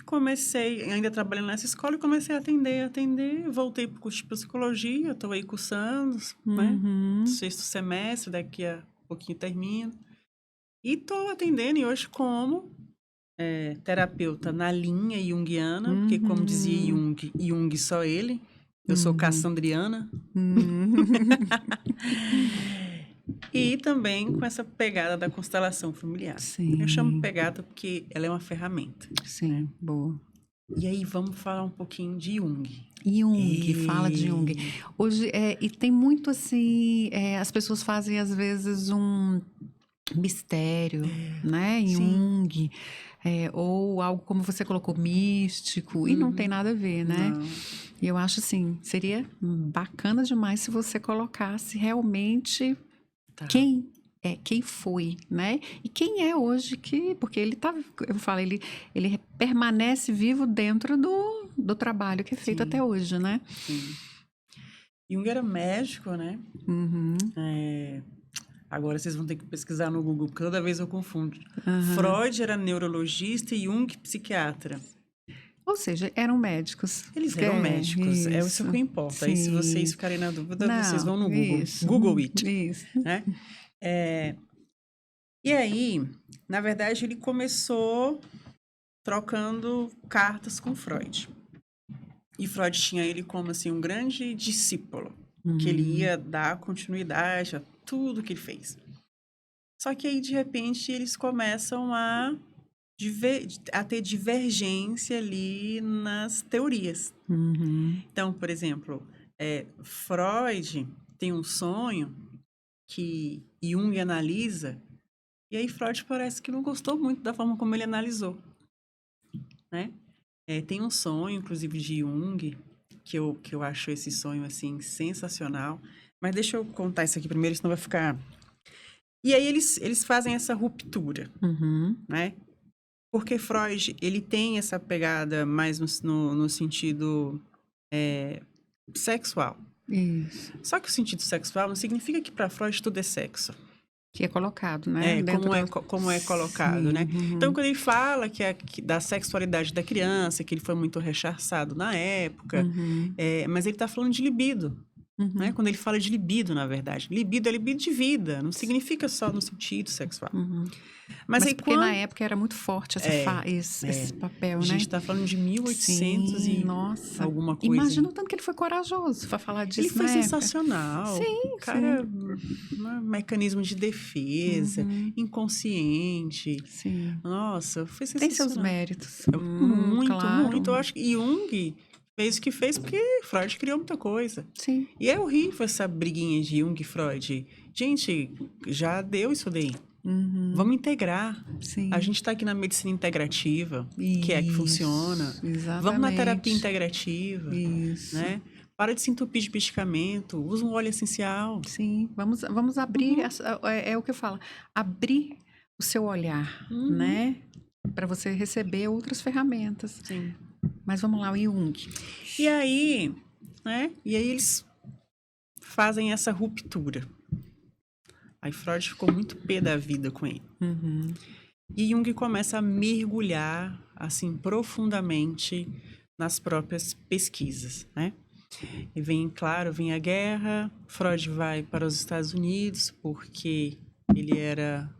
comecei, ainda trabalhando nessa escola, e comecei a atender. Voltei para o curso de psicologia, estou aí cursando, né? 6º semestre, daqui a pouquinho termino. E estou atendendo, e hoje como terapeuta na linha junguiana, porque como dizia Jung só ele, eu sou cassandriana. E também com essa pegada da constelação familiar. Sim. Eu chamo pegada porque ela é uma ferramenta. Sim, boa. E aí vamos falar um pouquinho de Jung. Fala de Jung. Hoje, e tem muito assim, as pessoas fazem às vezes um mistério, né? Jung. Ou algo como você colocou, místico, e não tem nada a ver, né? Não. E eu acho assim, seria bacana demais se você colocasse realmente quem foi, né? E quem é hoje porque ele ele permanece vivo dentro do trabalho que é feito até hoje, né? Sim. Jung era médico, né? Agora vocês vão ter que pesquisar no Google, porque toda vez eu confundo. Freud era neurologista e Jung psiquiatra. Ou seja, eram médicos. Eles eram médicos, é isso que importa. Aí se vocês ficarem na dúvida, vocês vão no Google. Google it. Isso. Né? E aí, na verdade, ele começou trocando cartas com Freud. E Freud tinha ele como assim, um grande discípulo, que ele ia dar continuidade a tudo que ele fez. Só que aí, de repente, eles começam a ter divergência ali nas teorias. Então, por exemplo, Freud tem um sonho que Jung analisa, e aí Freud parece que não gostou muito da forma como ele analisou, né? Tem um sonho, inclusive, de Jung, que eu acho esse sonho, assim, sensacional. Mas deixa eu contar isso aqui primeiro, senão vai ficar... E aí eles fazem essa ruptura, né? Porque Freud, ele tem essa pegada mais no sentido sexual. Isso. Só que o sentido sexual não significa que para Freud tudo é sexo. Que é colocado, né? Como é colocado, né? Então, quando ele fala da sexualidade da criança, que ele foi muito rechaçado na época, mas ele está falando de libido. né? Quando ele fala de libido, na verdade. Libido é libido de vida, não significa só no sentido sexual. Mas aí porque na época era muito forte esse papel, a né? gente está falando de 1800 Sim, e nossa. alguma coisa. Imagina o tanto que ele foi corajoso para falar disso, Ele foi na época. sensacional. Sim, Cara, mecanismo de defesa, inconsciente. Sim. Nossa, foi Tem sensacional. seus méritos. Muito, claro. muito. Eu acho que Jung fez o que fez porque Freud criou muita coisa. Sim. E é horrível essa briguinha de Jung e Freud. Gente, já deu isso daí. Vamos integrar. Sim. A gente está aqui na medicina integrativa, que é que funciona. Exatamente. Vamos na terapia integrativa. Isso. Né? Para de se entupir de medicamento. Usa um óleo essencial. Sim. Vamos abrir, é o que eu falo, abrir o seu olhar, né? Para você receber outras ferramentas. Sim. Mas vamos lá, o Jung. E aí, né? E aí eles fazem essa ruptura. Aí Freud ficou muito pé da vida com ele. E Jung começa a mergulhar, assim, profundamente nas próprias pesquisas, né? E vem a guerra, Freud vai para os Estados Unidos, porque ele era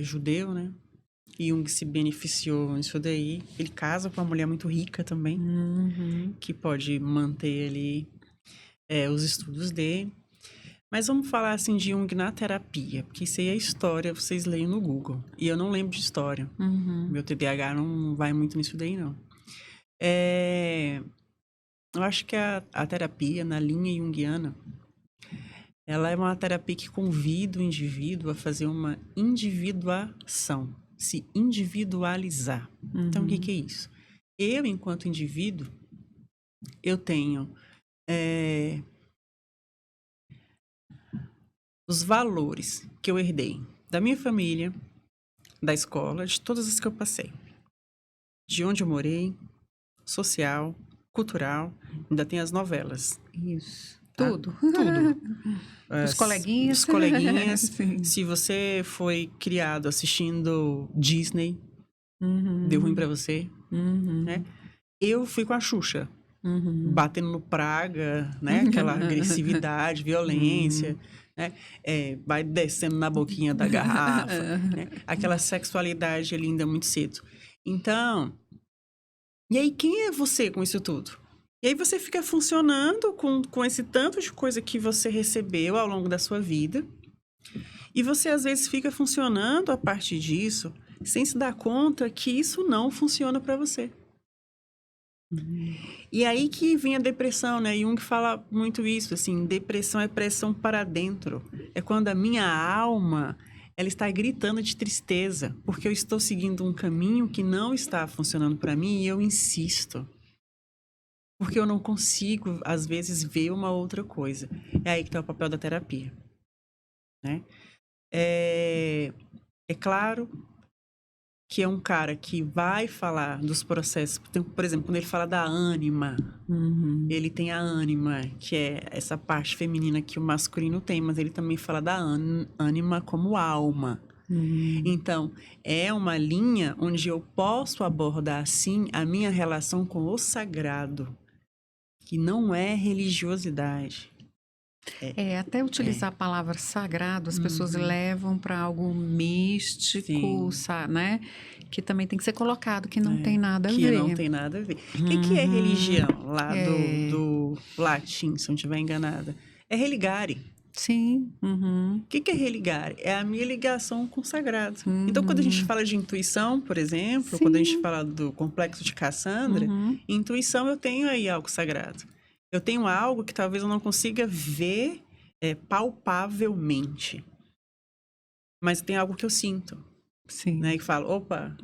judeu, né? E Jung se beneficiou nisso daí. Ele casa com uma mulher muito rica também, que pode manter ali os estudos dele. Mas vamos falar assim de Jung na terapia, porque isso aí é história, vocês leem no Google. E eu não lembro de história. Meu TDAH não vai muito nisso daí, não. Eu acho que a terapia, na linha junguiana, ela é uma terapia que convida o indivíduo a fazer uma individuação, se individualizar. Então, o que é isso? Eu, enquanto indivíduo, eu tenho os valores que eu herdei da minha família, da escola, de todas as que eu passei. De onde eu morei, social, cultural, ainda tem as novelas. Isso. Tá? Tudo. Tudo. Os coleguinhas. Os coleguinhas. Sim. Se você foi criado assistindo Disney, deu ruim pra você, né? Eu fui com a Xuxa, batendo no Praga, né? Aquela agressividade, violência, né? Vai descendo na boquinha da garrafa, né? Aquela sexualidade linda muito cedo. Então, e aí quem é você com isso tudo? E aí você fica funcionando com esse tanto de coisa que você recebeu ao longo da sua vida. E você, às vezes, fica funcionando a partir disso, sem se dar conta que isso não funciona para você. E aí que vem a depressão, né? Jung fala muito isso, assim, depressão é pressão para dentro. É quando a minha alma, ela está gritando de tristeza, porque eu estou seguindo um caminho que não está funcionando para mim e eu insisto. Porque eu não consigo, às vezes, ver uma outra coisa. É aí que está o papel da terapia, né? É claro que é um cara que vai falar dos processos. Por exemplo, quando ele fala da ânima, ele tem a ânima, que é essa parte feminina que o masculino tem, mas ele também fala da ânima como alma. Então, é uma linha onde eu posso abordar, assim, a minha relação com o sagrado, que não é religiosidade. Até utilizar a palavra sagrado, as pessoas levam para algo místico, né? Que também tem que ser colocado, que não tem nada a ver. Que não tem nada a ver. O que é religião lá do latim, se eu não estiver enganada? É religare. Sim. O que é religare? É a minha ligação com o sagrado. Então, quando a gente fala de intuição, por exemplo, quando a gente fala do complexo de Cassandra, intuição eu tenho aí algo sagrado. Eu tenho algo que talvez eu não consiga ver palpavelmente. Mas tem algo que eu sinto. Sim. Né? E falo, opa,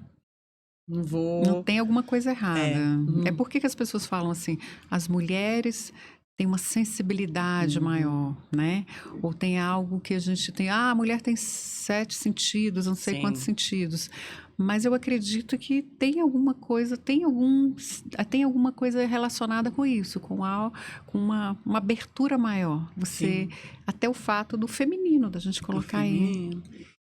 não vou... Não tem alguma coisa errada. É porque que as pessoas falam assim, as mulheres têm uma sensibilidade maior, né? Ou tem algo que a gente tem... a mulher tem 7 sentidos, não sei quantos sentidos. Mas eu acredito que tem alguma coisa, tem alguma coisa relacionada com isso, com uma abertura maior. Até o fato do feminino, da gente colocar aí.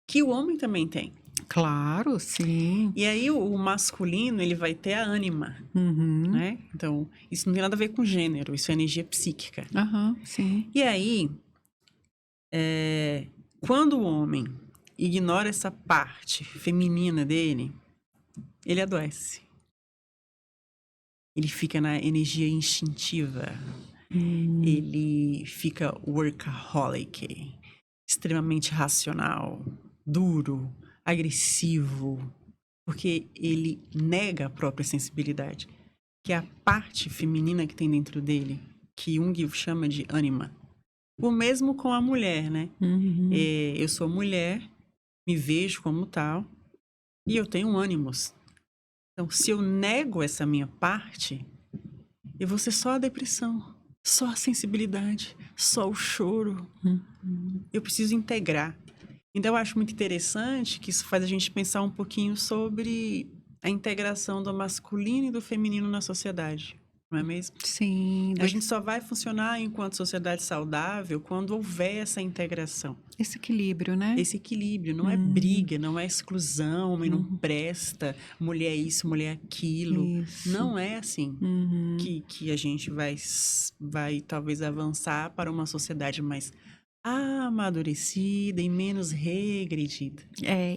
Que o homem também tem. Claro, sim. E aí o masculino, ele vai ter a ânima, Uhum. né? Então, isso não tem nada a ver com gênero, isso é energia psíquica. Aham, sim. E aí, quando o homem ignora essa parte feminina dele, ele adoece. Ele fica na energia instintiva. Ele fica workaholic, extremamente racional, duro, agressivo, porque ele nega a própria sensibilidade, que é a parte feminina que tem dentro dele, que Jung chama de ânima. O mesmo com a mulher, né? Uhum. Eu sou mulher, me vejo como tal, e eu tenho ânimos. Então, se eu nego essa minha parte, eu vou ser só a depressão, só a sensibilidade, só o choro. Eu preciso integrar. Então, eu acho muito interessante que isso faz a gente pensar um pouquinho sobre a integração do masculino e do feminino na sociedade, não é mesmo? Sim, A gente só vai funcionar enquanto sociedade saudável quando houver essa integração. esse equilíbrio, né? Esse equilíbrio, não é briga, não é exclusão, homem não presta, mulher isso, mulher aquilo. Isso. Não é assim Uhum. que a gente vai talvez avançar para uma sociedade mais amadurecida e menos regredida.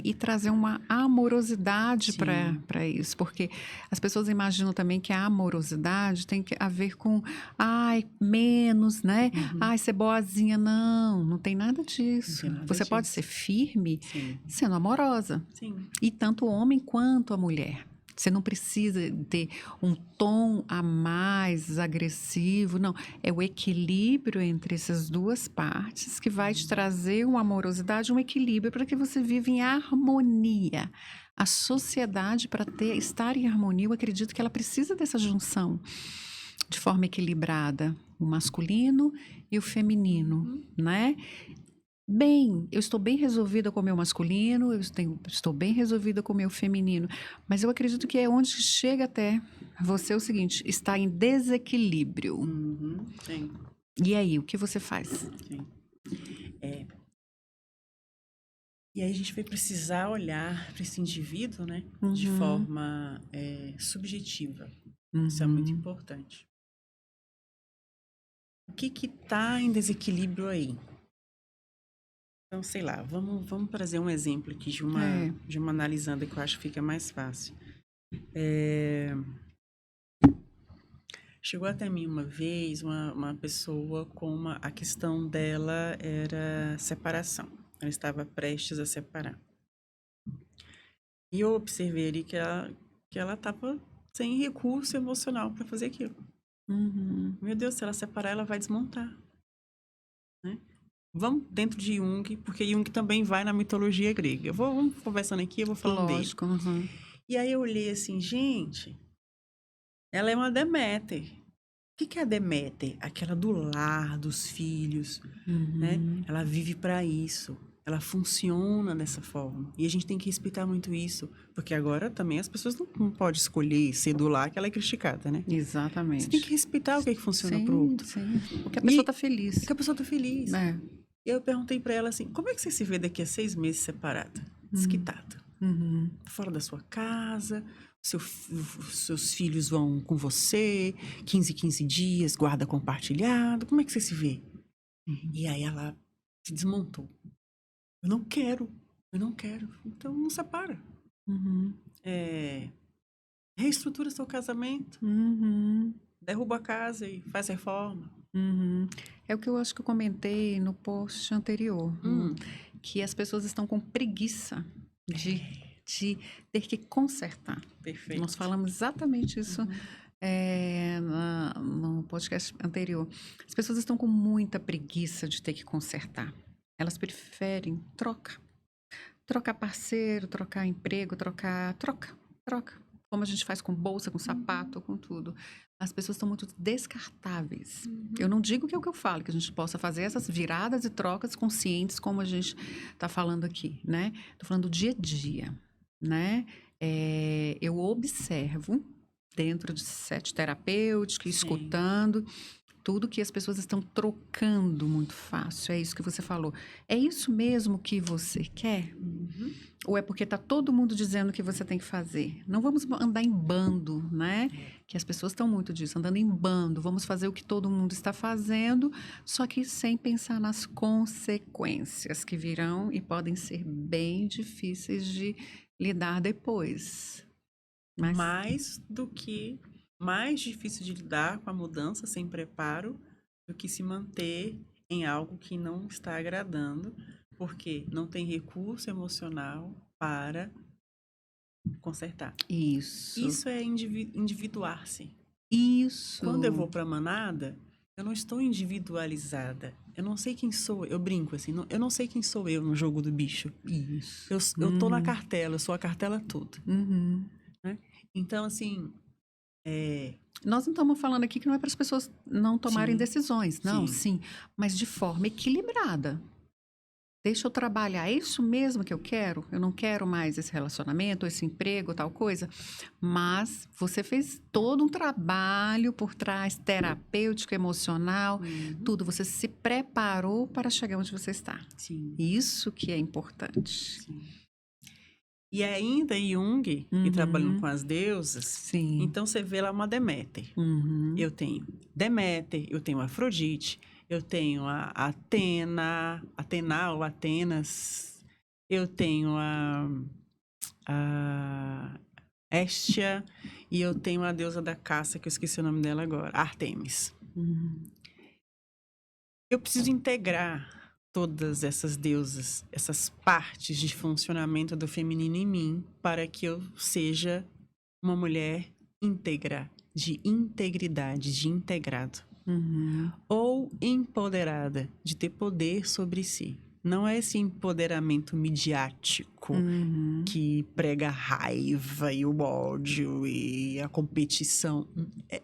E trazer uma amorosidade Sim. para isso, porque as pessoas imaginam também que a amorosidade tem que a ver com, ai, menos, né? Ai, ser boazinha. Não, não tem nada disso. Não tem nada Você pode disso. ser firme Sim. sendo amorosa. Sim. E tanto o homem quanto a mulher. Você não precisa ter um tom a mais agressivo, não. É o equilíbrio entre essas duas partes que vai te trazer uma amorosidade, um equilíbrio para que você viva em harmonia. A sociedade, para estar em harmonia, eu acredito que ela precisa dessa junção de forma equilibrada, o masculino e o feminino, né? Bem, eu estou bem resolvida com o meu masculino, estou bem resolvida com o meu feminino, mas eu acredito que é onde chega até você o seguinte, está em desequilíbrio. Sim. E aí, o que você faz? Sim. E aí a gente vai precisar olhar para esse indivíduo, né, de forma subjetiva. Isso é muito importante. O que está em desequilíbrio aí? Então, sei lá, vamos trazer um exemplo aqui de uma analisanda que eu acho que fica mais fácil. Chegou até mim uma vez uma pessoa com a questão dela era separação. Ela estava prestes a separar. E eu observei ali que ela estava sem recurso emocional para fazer aquilo. Meu Deus, se ela separar, ela vai desmontar. Né? Vamos dentro de Jung, porque Jung também vai na mitologia grega. Vamos conversando aqui, eu vou falando dele. Lógico. E aí eu olhei assim, gente, ela é uma Deméter. O que é a Deméter? Aquela do lar, dos filhos, né? Ela vive para isso. Ela funciona dessa forma. E a gente tem que respeitar muito isso. Porque agora também as pessoas não podem escolher ser do lar que ela é criticada, né? Exatamente. Você tem que respeitar o que funciona pro outro. Sim, porque a pessoa está feliz. Porque a pessoa tá feliz. É. E eu perguntei para ela assim, como é que você se vê daqui a 6 meses separada? Desquitada. Fora da sua casa, seus filhos vão com você, 15 dias, guarda compartilhado. Como é que você se vê? E aí ela se desmontou. Eu não quero. Então não separa. Reestrutura seu casamento. Derruba a casa e faz reforma. É o que eu acho que eu comentei no post anterior, que as pessoas estão com preguiça de ter que consertar. Perfeito. Nós falamos exatamente isso no podcast anterior. As pessoas estão com muita preguiça de ter que consertar. Elas preferem trocar parceiro, trocar emprego, troca. Como a gente faz com bolsa, com sapato, com tudo. As pessoas estão muito descartáveis. Eu não digo que é o que eu falo, que a gente possa fazer essas viradas e trocas conscientes, como a gente está falando aqui, né? Estou falando do dia a dia, né? Eu observo dentro de set terapêutico, escutando, Tudo que as pessoas estão trocando muito fácil. É isso que você falou. É isso mesmo que você quer? Ou é porque está todo mundo dizendo o que você tem que fazer? Não vamos andar em bando, né? Que as pessoas estão muito disso, andando em bando. Vamos fazer o que todo mundo está fazendo, só que sem pensar nas consequências que virão e podem ser bem difíceis de lidar depois. Mas Mais difícil de lidar com a mudança sem preparo do que se manter em algo que não está agradando, porque não tem recurso emocional para consertar. isso, Isso é individuar-se. isso. Quando eu vou para a manada, eu não estou individualizada. Eu não sei quem sou. Eu brinco assim, eu não sei quem sou eu no jogo do bicho. Isso. Eu tô na cartela, eu sou a cartela toda. Uhum. Né? Então, assim, Nós não estamos falando aqui que não é para as pessoas não tomarem Sim. decisões. Não, Sim. sim, mas de forma equilibrada. Deixa eu trabalhar, é isso mesmo que eu quero? Eu não quero mais esse relacionamento, esse emprego, tal coisa. Mas você fez todo um trabalho por trás, terapêutico, emocional, tudo. Você se preparou para chegar onde você está. Sim. Isso que é importante. Sim. E ainda Jung, e trabalhando com as deusas, Sim. então você vê lá uma Deméter. Eu tenho Deméter, eu tenho Afrodite, eu tenho a Atena ou Atenas, eu tenho a Hestia e eu tenho a deusa da caça, que eu esqueci o nome dela agora, Artemis. Eu preciso integrar todas essas deusas, essas partes de funcionamento do feminino em mim, para que eu seja uma mulher íntegra, de integridade, de integrado. Ou empoderada, de ter poder sobre si. Não é esse empoderamento midiático que prega a raiva e o ódio e a competição.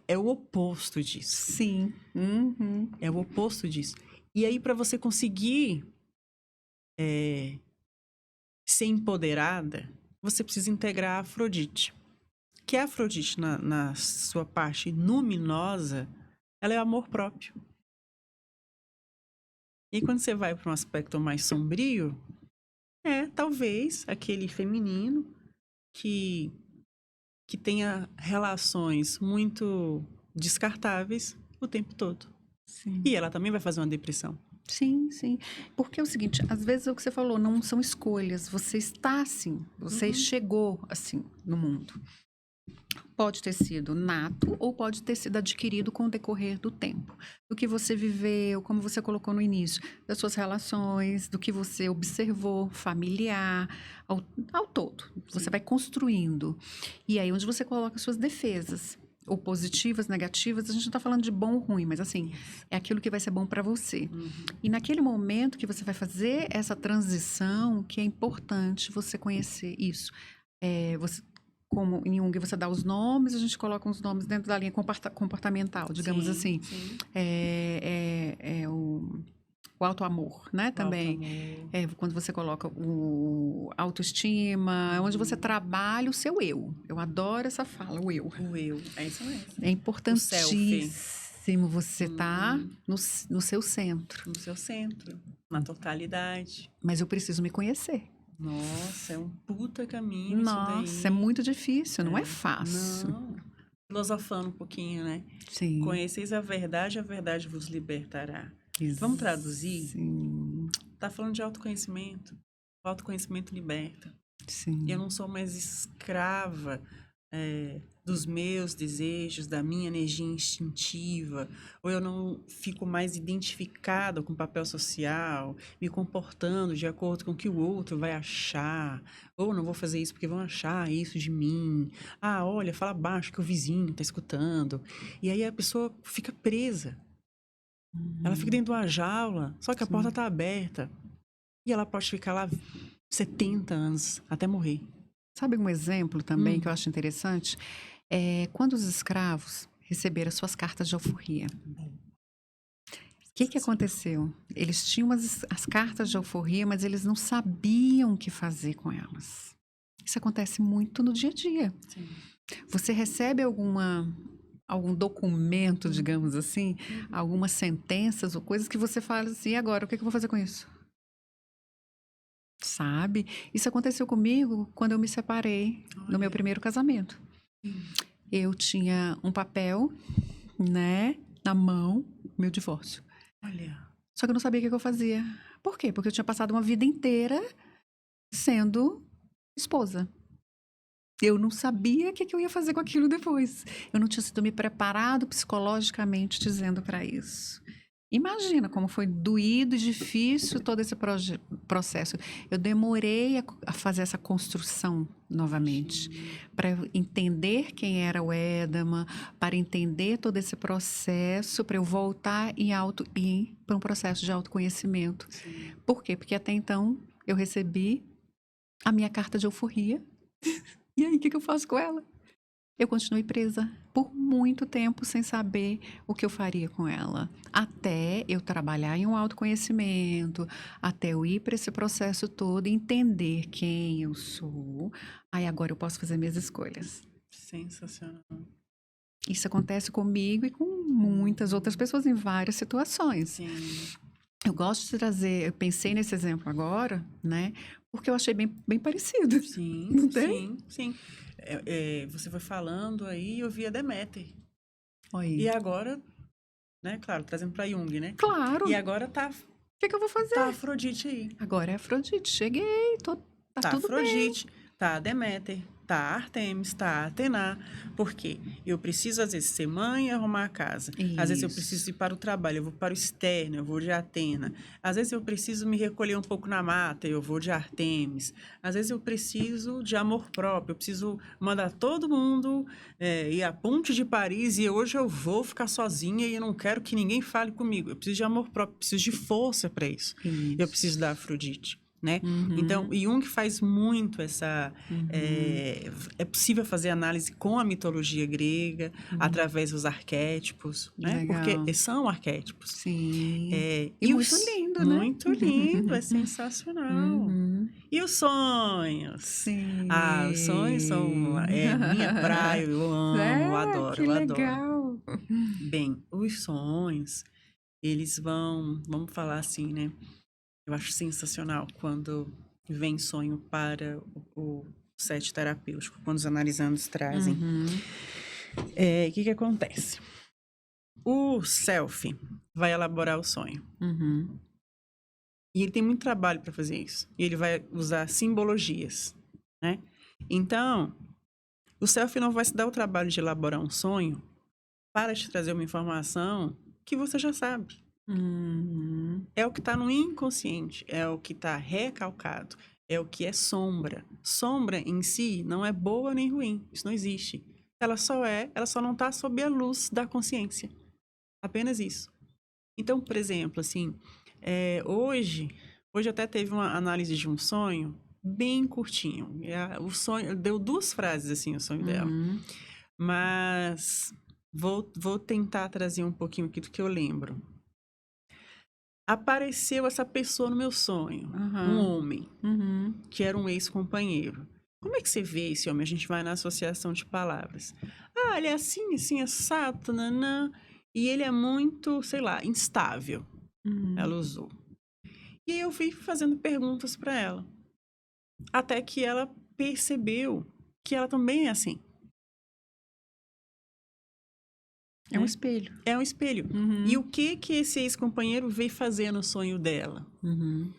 É o oposto disso. Sim. É o oposto disso. E aí, para você conseguir ser empoderada, você precisa integrar a Afrodite. Que a Afrodite, na sua parte luminosa, ela é amor próprio. E quando você vai para um aspecto mais sombrio, talvez aquele feminino que tenha relações muito descartáveis o tempo todo. Sim. E ela também vai fazer uma depressão. Sim, sim. Porque é o seguinte, às vezes é o que você falou, não são escolhas. Você está assim, você chegou assim no mundo. Pode ter sido nato ou pode ter sido adquirido com o decorrer do tempo. Do que você viveu, como você colocou no início, das suas relações, do que você observou, familiar, ao todo. Você vai construindo. E aí, onde você coloca suas defesas, ou positivas, negativas, a gente não está falando de bom ou ruim, mas assim, é aquilo que vai ser bom para você. E naquele momento que você vai fazer essa transição, que é importante você conhecer isso. Como em Jung você dá os nomes, a gente coloca uns nomes dentro da linha comportamental, digamos assim. Sim. O auto-amor, né? Também. Quando você coloca o autoestima, é onde você trabalha o seu eu. Eu adoro essa fala, o eu. O eu, é isso mesmo. É importantíssimo você estar no seu centro. No seu centro, na totalidade. Mas eu preciso me conhecer. Nossa, é um puta caminho Nossa, isso daí. é muito difícil, não é fácil. Não. Filosofando um pouquinho, né? Sim. Conheceis a verdade vos libertará. Vamos traduzir? Sim. Tá falando de autoconhecimento. O autoconhecimento liberta. Sim. Eu não sou mais escrava dos meus desejos, da minha energia instintiva, ou eu não fico mais identificada com o papel social, me comportando de acordo com o que o outro vai achar, ou não vou fazer isso porque vão achar isso de mim. Ah, olha, fala baixo que o vizinho tá escutando. E aí a pessoa fica presa. Ela fica dentro de uma jaula, só que a porta tá aberta. E ela pode ficar lá 70 anos, até morrer. Sabe um exemplo também que eu acho interessante? Quando os escravos receberam suas cartas de alforria. O que aconteceu? Eles tinham as cartas de alforria, mas eles não sabiam o que fazer com elas. Isso acontece muito no dia a dia. Sim. Você recebe algum documento, digamos assim, algumas sentenças ou coisas que você fala assim, e agora, o que é que eu vou fazer com isso? Sabe? Isso aconteceu comigo quando eu me separei no meu Olha. primeiro casamento. Eu tinha um papel, né, na mão, meu divórcio. Olha. Só que eu não sabia o que que eu fazia. Por quê? Porque eu tinha passado uma vida inteira sendo esposa. Eu não sabia o que que eu ia fazer com aquilo depois. Eu não tinha sido me preparado psicologicamente dizendo para isso. Imagina como foi doído e difícil todo esse processo. Eu demorei a fazer essa construção novamente, para entender quem era o Édama, para entender todo esse processo, para eu voltar e para um processo de autoconhecimento. Sim. Por quê? Porque até então eu recebi a minha carta de euforia. E aí, o que que eu faço com ela? Eu continuei presa por muito tempo sem saber o que eu faria com ela. Até eu trabalhar em um autoconhecimento, até eu ir para esse processo todo, entender quem eu sou. Aí agora eu posso fazer minhas escolhas. Sensacional. Isso acontece comigo e com muitas outras pessoas em várias situações. Sim. Eu gosto de trazer, eu pensei nesse exemplo agora, né? Porque eu achei bem parecido. Sim, Não tem? sim. Você foi falando aí, eu vi a Deméter. Aí. E agora, né, claro, trazendo para Jung, né? Claro. E O agora tá que que eu vou fazer? a Afrodite aí. Agora é Afrodite. Cheguei, tá Tá a tudo bem. Afrodite, tá a Deméter, tá a Artemis, tá a Atena. Por quê? Eu preciso, às vezes, ser mãe e arrumar a casa. Às vezes, eu Isso. preciso ir para o trabalho, eu vou para o externo, eu vou de Atena. Às vezes, eu preciso me recolher um pouco na mata, eu vou de Artemis. Às vezes, eu preciso de amor próprio, eu preciso mandar todo mundo ir à Ponte de Paris e hoje eu vou ficar sozinha e eu não quero que ninguém fale comigo. Eu preciso de amor próprio, preciso de força para isso. Eu preciso da Afrodite. Né? Uhum. Então, Jung faz muito essa... É possível fazer análise com a mitologia grega, através dos arquétipos, né? Legal. Porque são arquétipos. Sim. E E muito lindo, né? Muito lindo, é sensacional. Uhum. E os sonhos? Sim. Ah, os sonhos são minha praia, eu amo, eu adoro, que eu adoro. legal. Bem, os sonhos, eles vamos falar assim, né? Eu acho sensacional quando vem sonho para o set terapêutico, quando os analisandos trazem. Uhum. O que acontece? O self vai elaborar o sonho. Uhum. E ele tem muito trabalho para fazer isso. E ele vai usar simbologias, né? Então, o self não vai se dar o trabalho de elaborar um sonho para te trazer uma informação que você já sabe. Uhum. É o que está no inconsciente, é o que está recalcado, é o que é sombra. Sombra em si não é boa nem ruim, isso não existe. Ela só não está sob a luz da consciência. Apenas isso. Então, por exemplo, assim, hoje até teve uma análise de um sonho bem curtinho. O sonho deu 2 frases assim, o sonho dela. Uhum. Mas vou tentar trazer um pouquinho aqui do que eu lembro. Apareceu essa pessoa no meu sonho, um homem, Uhum. que era um ex-companheiro. Como é que você vê esse homem? A gente vai na associação de palavras. Ah, ele é assim, assado, nanã. E ele é muito, sei lá, instável. Uhum. Ela usou. E aí eu fui fazendo perguntas para ela. Até que ela percebeu que ela também é assim. É um espelho. É um espelho. Uhum. E o que esse ex-companheiro veio fazer no sonho dela? Uhum.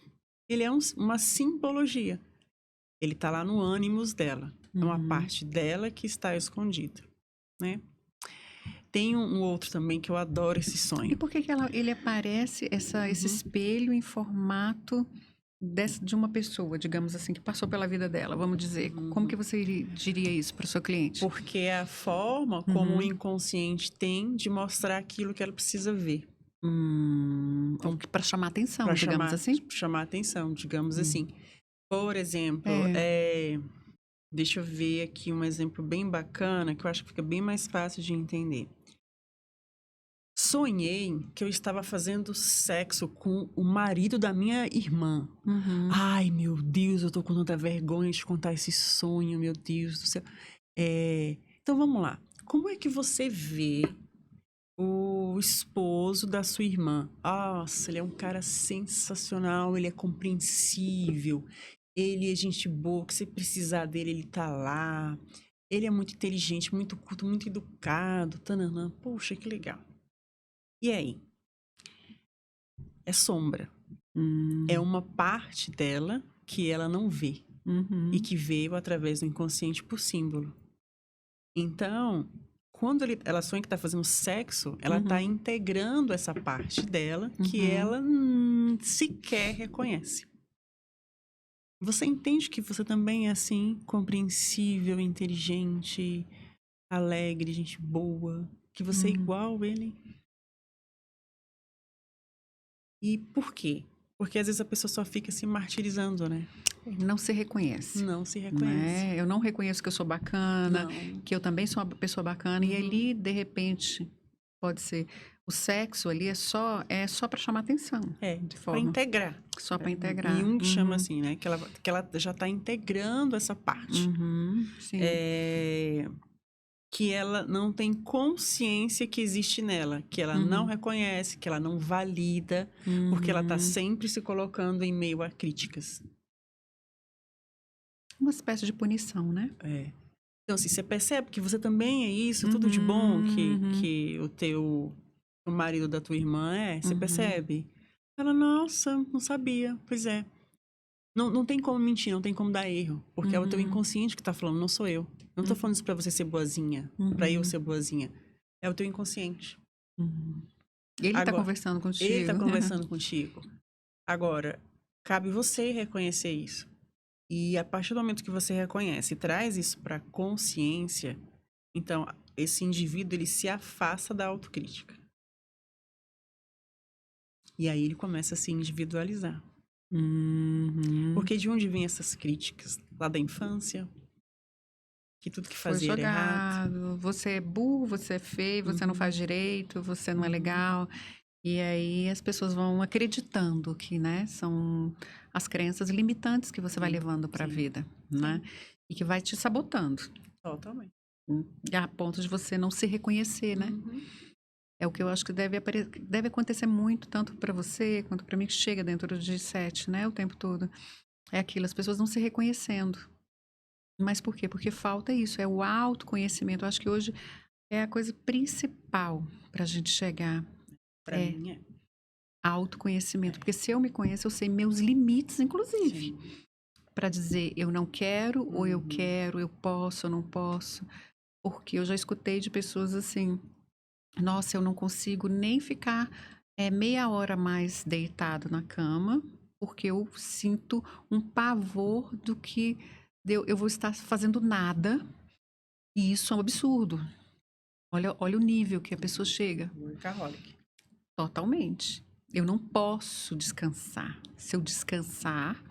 Ele é uma simbologia. Ele está lá no ânimos dela. É uma parte dela que está escondida, né? Tem um outro também que eu adoro esse E sonho. por que ele aparece, esse espelho em formato de uma pessoa, digamos assim, que passou pela vida dela, vamos dizer? Como que você diria isso para o seu cliente? Porque é a forma como o inconsciente tem de mostrar aquilo que ela precisa ver. Para chamar atenção, Para digamos assim? chamar atenção, digamos assim. Por exemplo, deixa eu ver aqui um exemplo bem bacana, que eu acho que fica bem mais fácil de entender. Sonhei que eu estava fazendo sexo com o marido da minha irmã. Ai, meu Deus, eu tô com tanta vergonha de contar esse sonho, meu Deus do céu. Então, vamos lá. Como é que você vê o esposo da sua irmã? Nossa, ele é um cara sensacional, ele é compreensível, ele é gente boa, que você precisar dele, ele tá lá. Ele é muito inteligente, muito culto, muito educado, tananã. Poxa, que legal. E aí? É sombra. É Hum, uma parte dela que ela não vê e uhum, que veio através do inconsciente por símbolo. Então, quando ela sonha que tá fazendo sexo, ela tá uhum, integrando essa parte dela que uhum. ela sequer reconhece. Você entende que você também é assim, compreensível, inteligente, alegre, gente boa, que você é Hum. igual a ele? E por quê? Porque às vezes a pessoa só fica se martirizando, né? Não se reconhece, Não se reconhece. né? Eu não reconheço que eu sou bacana, Não. que eu também sou uma pessoa bacana, e Uhum. ali, de repente, pode ser. O sexo ali é só para chamar atenção, É, de para forma, integrar. só para E integrar. Jung chama Uhum, assim, né? Que ela já está integrando essa parte. uhum, sim. É, que ela não tem consciência que existe nela, que ela não Uhum, reconhece, que ela não valida, porque ela está uhum. sempre se colocando em meio a críticas. Uma espécie de punição, né? É. Então, assim, você percebe que você também é isso, tudo de bom Uhum, que o marido da tua irmã é, você uhum, percebe? Ela, nossa, não sabia. Pois é. Não tem como mentir, não tem como dar erro. Porque é o teu uhum, inconsciente que tá falando, não sou eu. Eu não tô falando uhum, isso pra você ser boazinha, pra eu uhum, ser boazinha. É o teu inconsciente. uhum. Ele tá Agora, conversando ele tá contigo. conversando contigo. Agora, cabe você reconhecer isso. E a partir do momento que você reconhece e traz isso pra consciência, então esse indivíduo ele se afasta da autocrítica. E aí ele começa a se individualizar. Uhum. Porque de onde vêm essas críticas? Lá da infância, que tudo que Foi fazia era errado. jogado. Você é burro, você é feio, você não faz Uhum, direito, você não é uhum. legal. E aí as pessoas vão acreditando que, né, são as crenças limitantes que você vai Sim, levando para a sim, vida, né? sim, E que vai te sabotando, totalmente. a ponto de você não se reconhecer, né? Uhum, É o que eu acho que deve acontecer muito, tanto para você quanto para mim, que chega dentro de sete, né, o tempo todo. É aquilo, as pessoas não se reconhecendo. Mas por quê? Porque falta isso, é o autoconhecimento. Eu acho que hoje é a coisa principal para a gente chegar. pra É mim é. autoconhecimento. É, Porque se eu me conheço, eu sei meus limites, inclusive. sim. Para dizer eu não quero, ou eu Uhum, quero, eu posso, ou não posso. Porque eu já escutei de pessoas assim: nossa, eu não consigo nem ficar meia hora mais deitado na cama, porque eu sinto um pavor do que eu vou estar fazendo nada. E isso é um absurdo. Olha o nível que a pessoa chega. workaholic. Totalmente. Eu não posso descansar. Se eu descansar,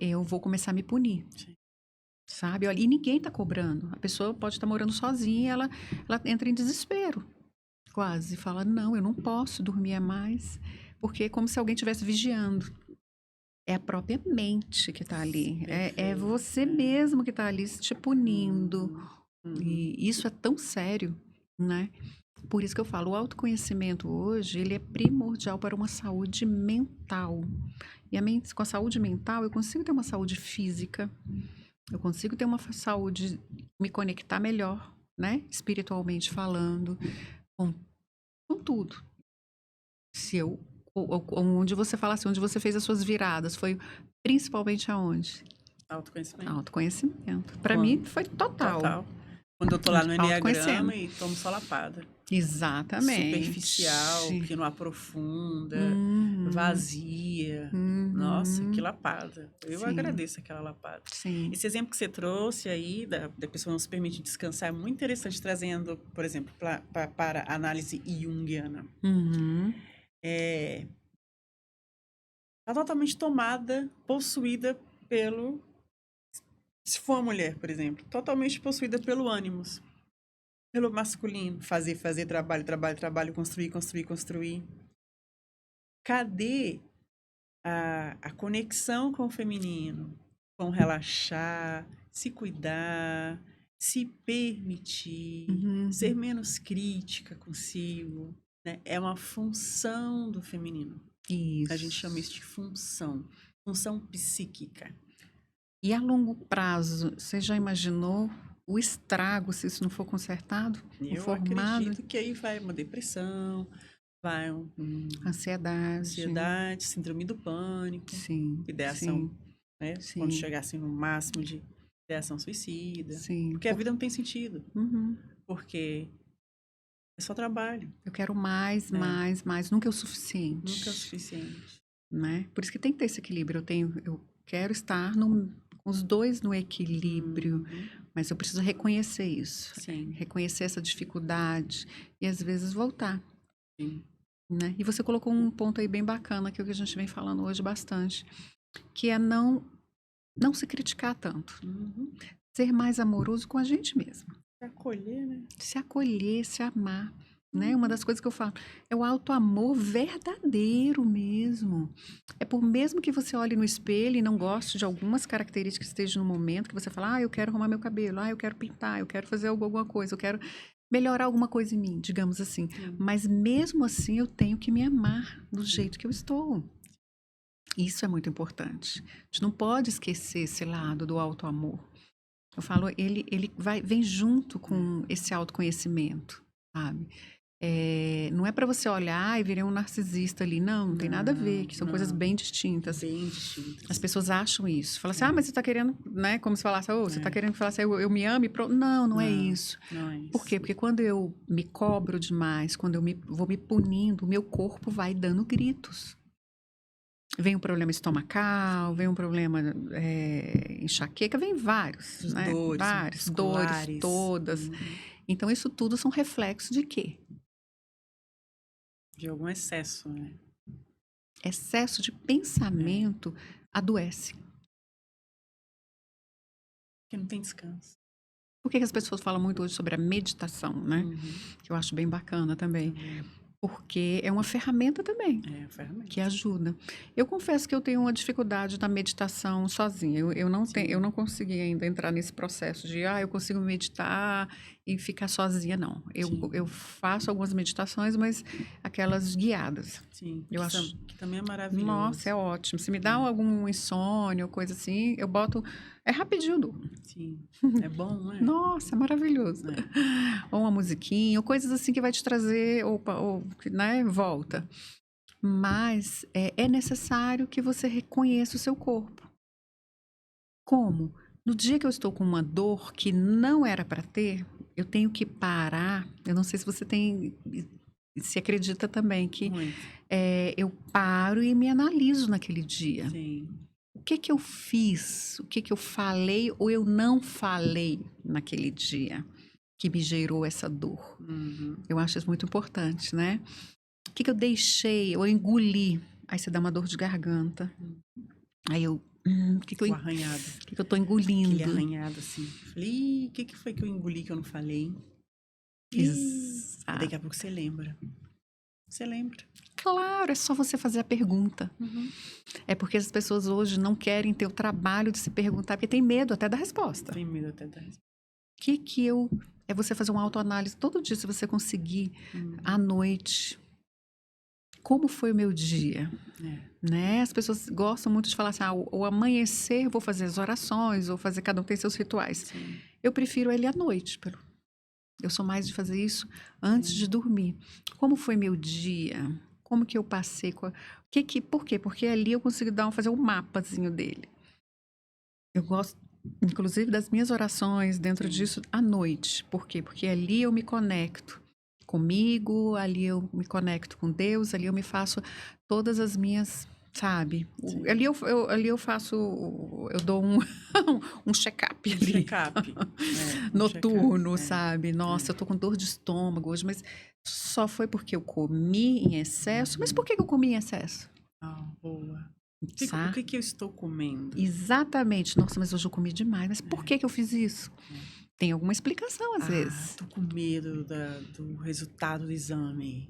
eu vou começar a me punir, Sim. sabe? Olha, e ninguém tá cobrando. A pessoa pode estar morando sozinha, ela entra em desespero, quase. Fala, não, eu não posso dormir a mais. Porque é como se alguém estivesse vigiando. É a própria mente que tá ali. É Perfeito. você É. mesmo que tá ali te punindo. Uhum, uhum. E isso é tão sério, né? Por isso que eu falo, o autoconhecimento hoje, ele é primordial para uma saúde mental. E com a saúde mental, eu consigo ter uma saúde física, eu consigo ter uma saúde, me conectar melhor, né? Espiritualmente falando, com, com tudo. Se eu, onde você fala assim, onde você fez as suas viradas, foi principalmente aonde? Autoconhecimento. Autoconhecimento. Para mim, Quando, foi total. total. Quando eu tô lá no Autoconhecendo. Enneagrama e tomo só lapada. Superficial, Exatamente. que não aprofunda, Uhum, vazia. Nossa, que uhum. lapada. Eu Sim, agradeço aquela lapada. sim. Esse exemplo que você trouxe aí, da pessoa não se permitir descansar, é muito interessante, trazendo, por exemplo, para a análise junguiana. Uhum, É, tá totalmente tomada, possuída pelo. Se for uma mulher, por exemplo, totalmente possuída pelo ânimos, pelo masculino. Fazer, fazer, trabalho, trabalho, trabalho, construir, construir, construir. Cadê a conexão com o feminino, com relaxar, se cuidar, se permitir, Uhum. ser menos crítica consigo, né? É uma função do feminino. A gente chama isso de função psíquica. E a longo prazo, você já imaginou o estrago se isso não for consertado? Eu Informado? acredito que aí vai uma depressão, vai Ansiedade. ansiedade, síndrome do pânico, Sim, ideação, sim, né? Quando sim, chegar assim no máximo de ideação suicida. sim. Porque a vida não tem sentido. Uhum. Porque é só trabalho, Eu quero mais, né? mais, mais. Nunca é o Nunca é o suficiente, suficiente. né? Por isso que tem que ter esse equilíbrio. Eu quero estar com os dois no equilíbrio, Uhum. mas eu preciso reconhecer isso, Sim, reconhecer essa dificuldade e às vezes voltar, sim. né? E você colocou um ponto aí bem bacana, que é o que a gente vem falando hoje bastante, que é não se criticar tanto, Uhum. ser mais amoroso com a gente mesmo, Acolher, né? se acolher, se amar, né? Uma Uhum. das coisas que eu falo é o auto-amor verdadeiro mesmo. É por mesmo que você olhe no espelho e não goste de algumas características que estejam no momento, que você fala, eu quero arrumar meu cabelo, eu quero pintar, eu quero fazer alguma coisa, eu quero melhorar alguma coisa em mim, digamos assim. Sim. Mas mesmo assim eu tenho que me amar do jeito que eu estou. Isso é muito importante. A gente não pode esquecer esse lado do auto-amor. Eu falo, ele vem junto com esse autoconhecimento, sabe? Não é para você olhar e virar um narcisista ali. Não, não tem nada a ver, que são coisas Não. bem distintas. Bem distintas. As pessoas acham isso. Fala assim, É. mas você tá querendo, né? Como se falasse, você tá É. querendo que falasse, eu me amo e pronto. Não, não é Não, isso. não é Por quê? isso. Porque quando eu me cobro demais, quando vou me punindo, o meu corpo vai dando gritos. Vem um problema estomacal, vem um problema enxaqueca, vem vários, As né? dores Vários, dores musculares. todas. Uhum. Então, isso tudo são reflexos de quê? De algum excesso, né? Excesso de É. pensamento adoece. Porque não tem descanso. Por que que as pessoas falam muito hoje sobre a meditação, né? Uhum. Que eu acho bem bacana também. Também. Porque é uma ferramenta também. É a ferramenta. Que ajuda. Eu confesso que eu tenho uma dificuldade na meditação sozinha. Eu não consegui ainda entrar nesse processo de, eu consigo meditar e ficar sozinha, não. Sim. Eu faço algumas meditações, mas aquelas guiadas. Sim. Eu acho, Que também é maravilhoso. nossa, é ótimo. Se me dá algum insônia ou coisa assim, eu boto, é rapidinho eu durmo. Sim. É bom, não é? Nossa, é maravilhoso. É. Ou uma musiquinha, ou coisas assim que vai te trazer, né, volta. Mas é necessário que você reconheça o seu corpo. Como? No dia que eu estou com uma dor que não era para ter, eu tenho que parar. Eu não sei se você se acredita também que Muito. eu paro e me analiso naquele dia. Sim. O que que eu fiz? O que que eu falei ou eu não falei naquele dia que me gerou essa dor? Uhum. Eu acho isso muito importante, né? O que que eu deixei ou engoli? Aí você dá uma dor de garganta. Aí o que que O eu arranhado. que eu tô engolindo? Aquele arranhado assim. Falei, "Ih, o que foi que eu engoli que eu não falei? Ih." Aí daqui Exato. a pouco você lembra. Você lembra. Claro, é só você fazer a pergunta. Uhum. É porque as pessoas hoje não querem ter o trabalho de se perguntar, porque tem medo até da resposta. Tem medo até da resposta. É você fazer uma autoanálise todo dia, se você conseguir, à noite. Como foi o meu dia? Né? As pessoas gostam muito de falar assim, o amanhecer vou fazer as orações, ou fazer, cada um tem seus rituais. Sim. Eu prefiro ele à noite, eu sou mais de fazer isso antes de dormir. Como foi meu dia? Como que eu passei? Por quê? Porque ali eu consigo fazer um mapazinho dele. Eu gosto, inclusive, das minhas orações dentro disso à noite. Por quê? Porque ali eu me conecto comigo, ali eu me conecto com Deus, ali eu me faço todas as minhas, sabe? Ali eu faço, eu dou um check-up ali. Check-up. Noturno, check-up. sabe? Nossa, eu tô com dor de estômago hoje, mas só foi porque eu comi em excesso. Mas por que eu comi em excesso? Boa. Sabe? O que eu estou comendo? Exatamente. Nossa, mas hoje eu comi demais. Mas por que eu fiz isso? Tem alguma explicação, às vezes. Tô com medo do resultado do exame.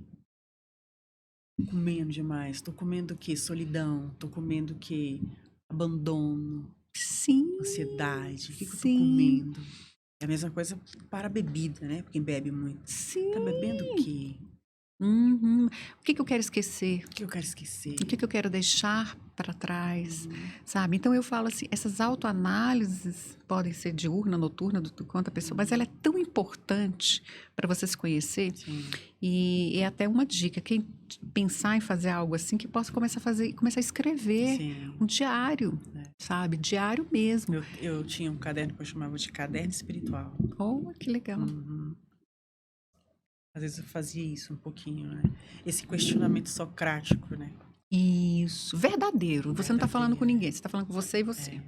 Tô comendo demais. Tô comendo o quê? Solidão. Tô comendo o quê? Abandono. Sim. Ansiedade. O que eu tô Sim. comendo? É a mesma coisa para a bebida, né? Quem bebe muito. Sim. Tá bebendo o quê? Uhum. O que que eu quero esquecer? O que eu quero esquecer? O que que eu quero deixar para trás, Uhum. sabe? Então eu falo assim, essas autoanálises podem ser diurna, noturna, do quanto a pessoa, mas ela é tão importante para você se conhecer. Sim, E é até uma dica, quem pensar em fazer algo assim, que possa começar a fazer, começar a escrever sim. um diário, É. sabe? Diário mesmo. Eu tinha um caderno que eu chamava de caderno espiritual. Oh, que legal. Uhum. Às vezes eu fazia isso um pouquinho, né? Esse questionamento socrático, né? Isso, verdadeiro. Você não está falando com Verdadeiro. ninguém, você está falando com você e você. É.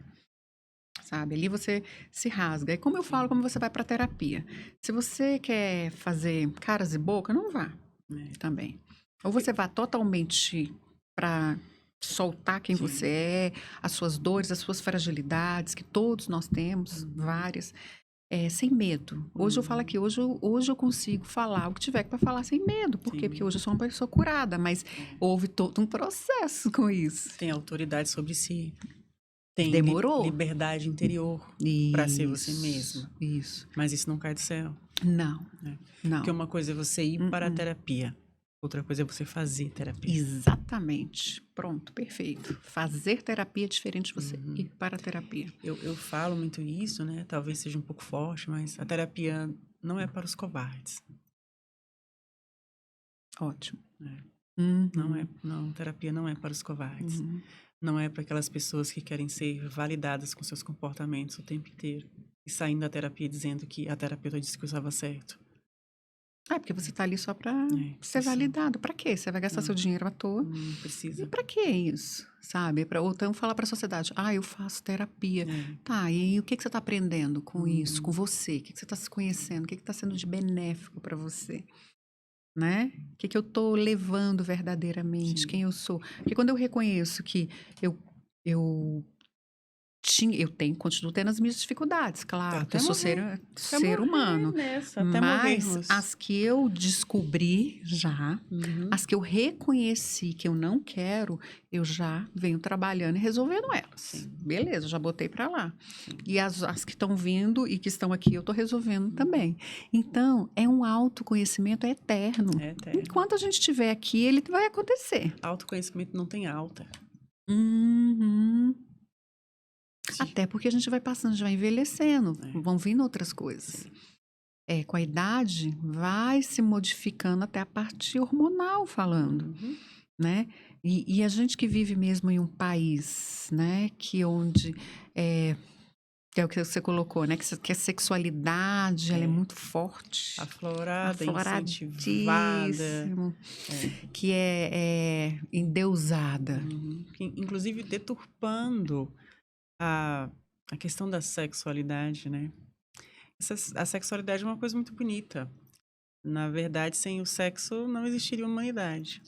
Sabe? Ali você se rasga. E como eu falo, como você vai para terapia. Se você quer fazer caras e boca, não vá É. também. Ou você vá totalmente para soltar quem Sim. você é, as suas dores, as suas fragilidades, que todos nós temos, várias, sem medo. Hoje eu falo aqui, hoje eu consigo falar o que tiver para falar sem medo. Por quê? Sim. Porque hoje eu sou uma pessoa curada, mas houve todo um processo com isso. Tem autoridade sobre si. Tem Demorou. liberdade interior para ser você mesma. Isso. Mas isso não cai do céu. Não, Né? não. Porque uma coisa é você ir para a terapia. Outra coisa é você fazer terapia. Exatamente. Pronto, perfeito. Fazer terapia é diferente de você ir para a terapia. Eu falo muito isso, né? Talvez seja um pouco forte, mas a terapia não é para os covardes. Ótimo. Né? Uhum. Não, terapia não é para os covardes. Uhum. Não é para aquelas pessoas que querem ser validadas com seus comportamentos o tempo inteiro. E saindo da terapia dizendo que a terapeuta disse que eu estava certo. Porque você está ali só para ser isso. validado. Para quê? Você vai gastar seu dinheiro à toa. Não E precisa. para que isso? Sabe? Ou então falar para a sociedade: eu faço terapia. É. Tá, e o que você está aprendendo com isso, com você? O que você está se conhecendo? O que está sendo de benéfico para você? Né? O que eu estou levando verdadeiramente? Sim. Quem eu sou? Porque quando eu reconheço que eu continuo tendo as minhas dificuldades, claro, porque Até eu sou morrer. ser humano. Nessa, até Mas morrermos. as que eu descobri já, as que eu reconheci que eu não quero, eu já venho trabalhando e resolvendo elas. Sim. Beleza, já botei para lá. E as que estão vindo e que estão aqui, eu estou resolvendo também. Então, é um autoconhecimento eterno. É eterno. Enquanto a gente estiver aqui, ele vai acontecer. Autoconhecimento não tem alta. Uhum. Até porque a gente vai passando, a gente vai envelhecendo, É. vão vindo outras coisas. Com a idade, vai se modificando até a parte hormonal falando, né? E a gente que vive mesmo em um país, né, que onde que é o que você colocou, né, que a sexualidade ela é muito forte, Aflorada, incentivada. afloradíssimo, que é endeusada. Inclusive deturpando a questão da sexualidade, né? A sexualidade é uma coisa muito bonita. Na verdade, sem o sexo não existiria humanidade.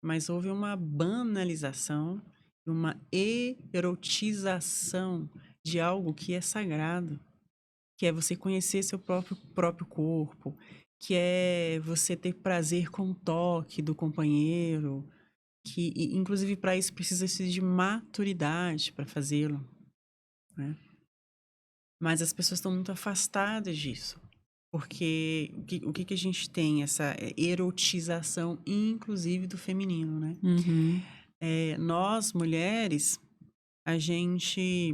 Mas houve uma banalização, uma erotização de algo que é sagrado, que é você conhecer seu próprio corpo, que é você ter prazer com o toque do companheiro, que inclusive para isso precisa-se de maturidade para fazê-lo, né? Mas as pessoas estão muito afastadas disso. Porque o que a gente tem? Essa erotização, inclusive do feminino, né? Uhum. Nós, mulheres, a gente,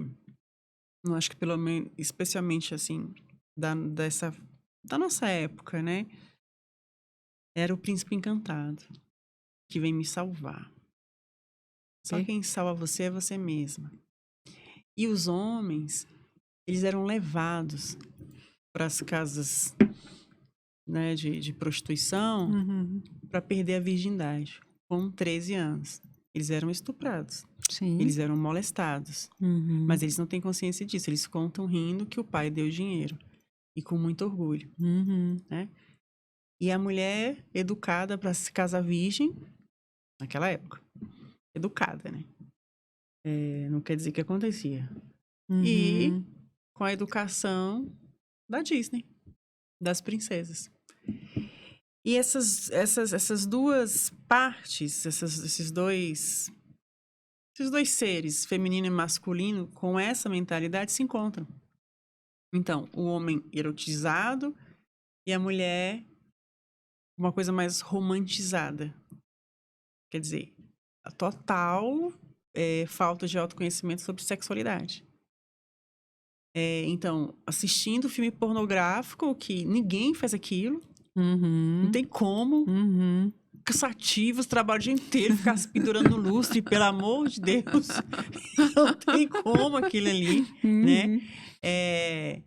não acho que pelo menos, especialmente assim, da nossa época, né? Era o príncipe encantado, que vem me salvar. Só quem salva você é você mesma. E os homens, eles eram levados para as casas, né, de prostituição para perder a virgindade com 13 anos. Eles eram estuprados. Sim. Eles eram molestados. Mas eles não têm consciência disso. Eles contam rindo que o pai deu dinheiro. E com muito orgulho. Né? E a mulher educada para se casar virgem, naquela época. Educada, né? Não quer dizer que acontecia. E com a educação da Disney. Das princesas. E essas duas partes, esses dois seres, feminino e masculino, com essa mentalidade, se encontram. Então, o homem erotizado e a mulher uma coisa mais romantizada. Quer dizer, a total falta de autoconhecimento sobre sexualidade. Então, assistindo filme pornográfico, que ninguém faz aquilo, não tem como, cansativos, trabalho o dia inteiro, ficar se pendurando no lustre, pelo amor de Deus, não tem como aquilo ali, né? É,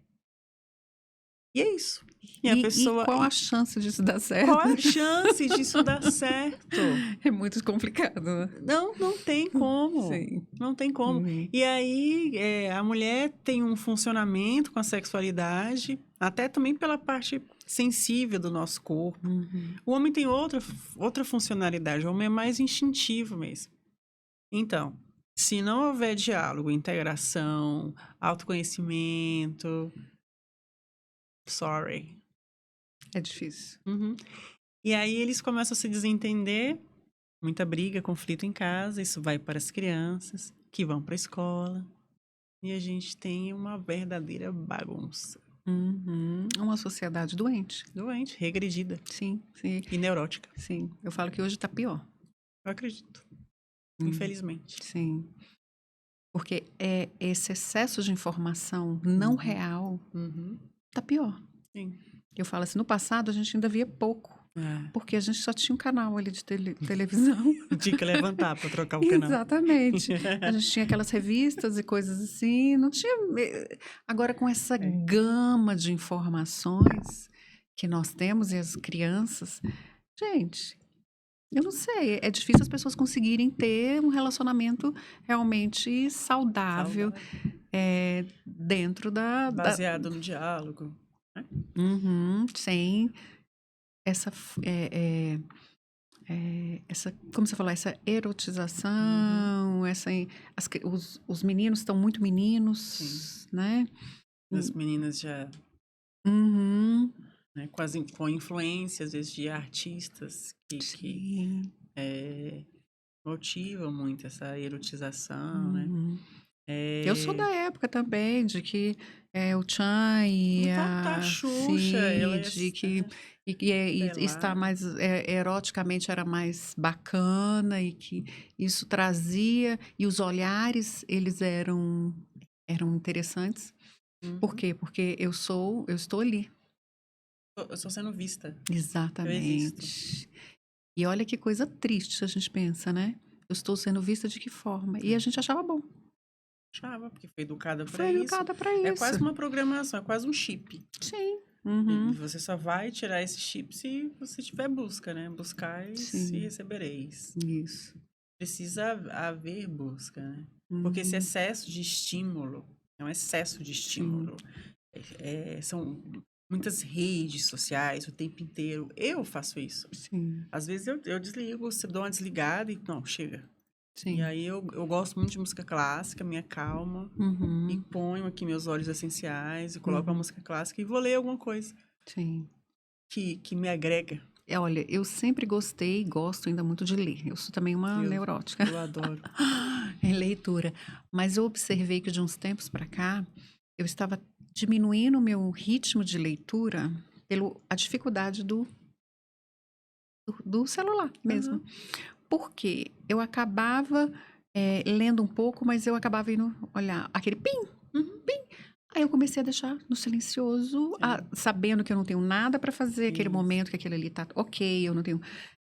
E é isso. E a E pessoa. qual a chance disso dar Qual certo? é a chance disso dar certo? É muito complicado, né? Não tem como. Sim. Não tem como. Uhum. E aí, a mulher tem um funcionamento com a sexualidade, até também pela parte sensível do nosso corpo. Uhum. O homem tem outra funcionalidade. O homem é mais instintivo mesmo. Então, se não houver diálogo, integração, autoconhecimento, sorry. É difícil. Uhum. E aí eles começam a se desentender, muita briga, conflito em casa, isso vai para as crianças, que vão para a escola, e a gente tem uma verdadeira bagunça. Uhum. Uma sociedade doente. Doente, regredida Sim, sim, e neurótica. sim. Eu falo que hoje tá pior. Eu acredito, Hum, infelizmente. Sim. Porque esse excesso de informação não real Uhum. tá pior. Sim. Eu falo assim, no passado a gente ainda via pouco. É. Porque a gente só tinha um canal ali de televisão. Tinha que levantar para trocar o canal. Exatamente. A gente tinha aquelas revistas e coisas assim, não tinha. Agora, com essa gama de informações que nós temos e as crianças, gente, eu não sei, é difícil as pessoas conseguirem ter um relacionamento realmente saudável dentro Baseado no diálogo. Né? Uhum, sem essa, essa, como você falou, essa erotização, os meninos estão muito meninos, né? As meninas já, Uhum, né, quase com influência, às vezes, de artistas que sim. motivam muito essa erotização, né? Uhum. Eu sou da época também de que o Chan e Tá, a Xuxa, ela é Cid, e estar pelada. mais eroticamente era mais bacana e que isso trazia, e os olhares, eles eram interessantes. Por Uhum. quê? Porque eu estou ali. Eu estou sendo vista. Eu existo. Exatamente. E olha que coisa triste a gente pensa, né? Eu estou sendo vista de que forma? E a gente achava bom. Achava, porque foi educada Foi para isso. educada para É isso. quase uma programação, é quase um chip. Sim. E Uhum. você só vai tirar esse chip se você tiver busca, né? Buscais e Sim. recebereis. Isso. Precisa haver busca, né? Porque esse Uhum. excesso de estímulo é um excesso de estímulo. São muitas redes sociais o tempo inteiro. Eu faço isso. Sim. Às vezes eu desligo, você dou uma desligada e não, chega. E Sim. aí eu gosto muito de música clássica, me acalma. E Uhum. ponho aqui meus óleos essenciais e coloco a Uhum. música clássica e vou ler alguma coisa Sim. que me agrega. Olha, eu sempre gostei e gosto ainda muito de ler. Eu sou também uma Eu, neurótica eu adoro. em leitura. Mas eu observei que de uns tempos para cá, eu estava diminuindo o meu ritmo de leitura pela a dificuldade do celular mesmo. Aham. Porque eu acabava lendo um pouco, mas eu acabava indo olhar aquele pim. Uhum. Aí eu comecei a deixar no silencioso, Sim. sabendo que eu não tenho nada para fazer, aquele Isso. momento que aquele ali tá ok, eu não tenho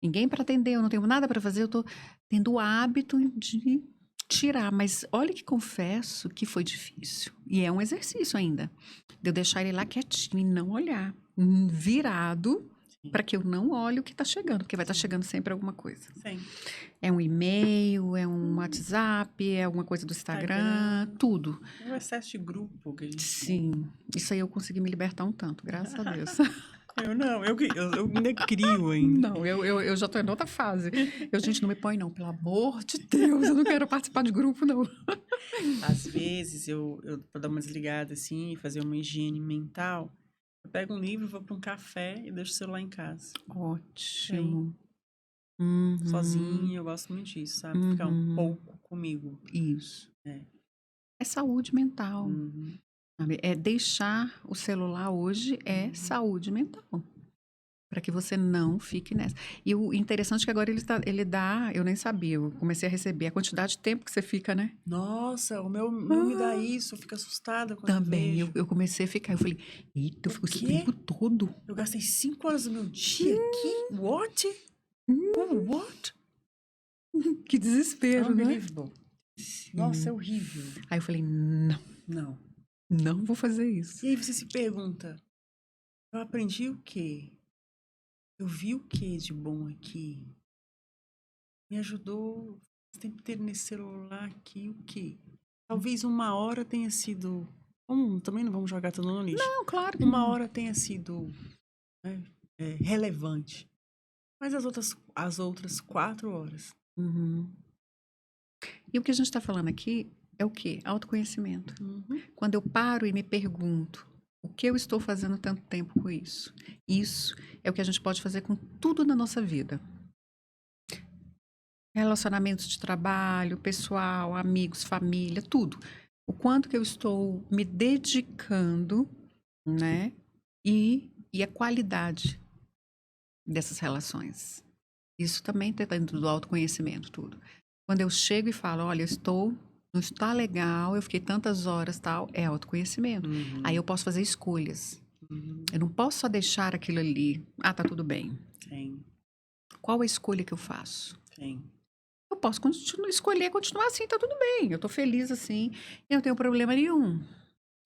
ninguém para atender, eu não tenho nada para fazer, eu tô tendo o hábito de tirar. Mas olha que confesso que foi difícil. E é um exercício ainda. De eu deixar ele lá quietinho e não olhar, virado, Sim. para que eu não olhe o que tá chegando, porque vai estar chegando sempre alguma coisa. Sim. É um e-mail, é um WhatsApp, é alguma coisa do Instagram, tudo. É um excesso de grupo que a gente tem. Sim, isso aí eu consegui me libertar um tanto, graças a Deus. Eu não, eu ainda crio ainda. Não, eu já tô em outra fase. Gente, não me põe não, pelo amor de Deus, eu não quero participar de grupo, não. Às vezes, pra dar uma desligada assim, e fazer uma higiene mental, eu pego um livro, vou para um café e deixo o celular em casa. Ótimo. Sozinha, eu gosto muito disso, sabe? Ficar um pouco comigo. Isso. É. É saúde mental. Uhum. sabe? É deixar o celular hoje é saúde mental. Para que você não fique nessa. E o interessante é que agora ele dá, eu nem sabia, eu comecei a receber a quantidade de tempo que você fica, né? Nossa, o meu me dá isso, eu fico assustada quando eu Também, vejo. eu comecei a ficar, eu falei, eita, eu O fico esse quê? tempo todo. Eu gastei 5 horas do meu dia aqui? What? What? Que desespero, né? Unbelievable. Nossa, é Sim. horrível. Aí eu falei, não, Não. não vou fazer isso. E aí você se pergunta, eu aprendi o quê? Eu vi o que de bom aqui? Me ajudou o tempo inteiro nesse celular aqui, o quê? Talvez 1 hora tenha sido. Também não vamos jogar tudo no lixo. Não, claro que 1 hora tenha sido, né, relevante. Mas as outras 4 horas. Uhum. E o que a gente está falando aqui é o quê? Autoconhecimento. Uhum. Quando eu paro e me pergunto, o que eu estou fazendo tanto tempo com isso? Isso é o que a gente pode fazer com tudo na nossa vida. Relacionamentos de trabalho, pessoal, amigos, família, tudo. O quanto que eu estou me dedicando, né? E a qualidade dessas relações. Isso também está dentro do autoconhecimento, tudo. Quando eu chego e falo, olha, não está legal, eu fiquei tantas horas, tal, é autoconhecimento. Uhum. Aí eu posso fazer escolhas. Uhum. Eu não posso só deixar aquilo ali. Ah, tá tudo bem. Tem, Qual a escolha que eu faço? tem. Eu posso escolher continuar assim, tá tudo bem. Eu tô feliz assim, eu não tenho problema nenhum.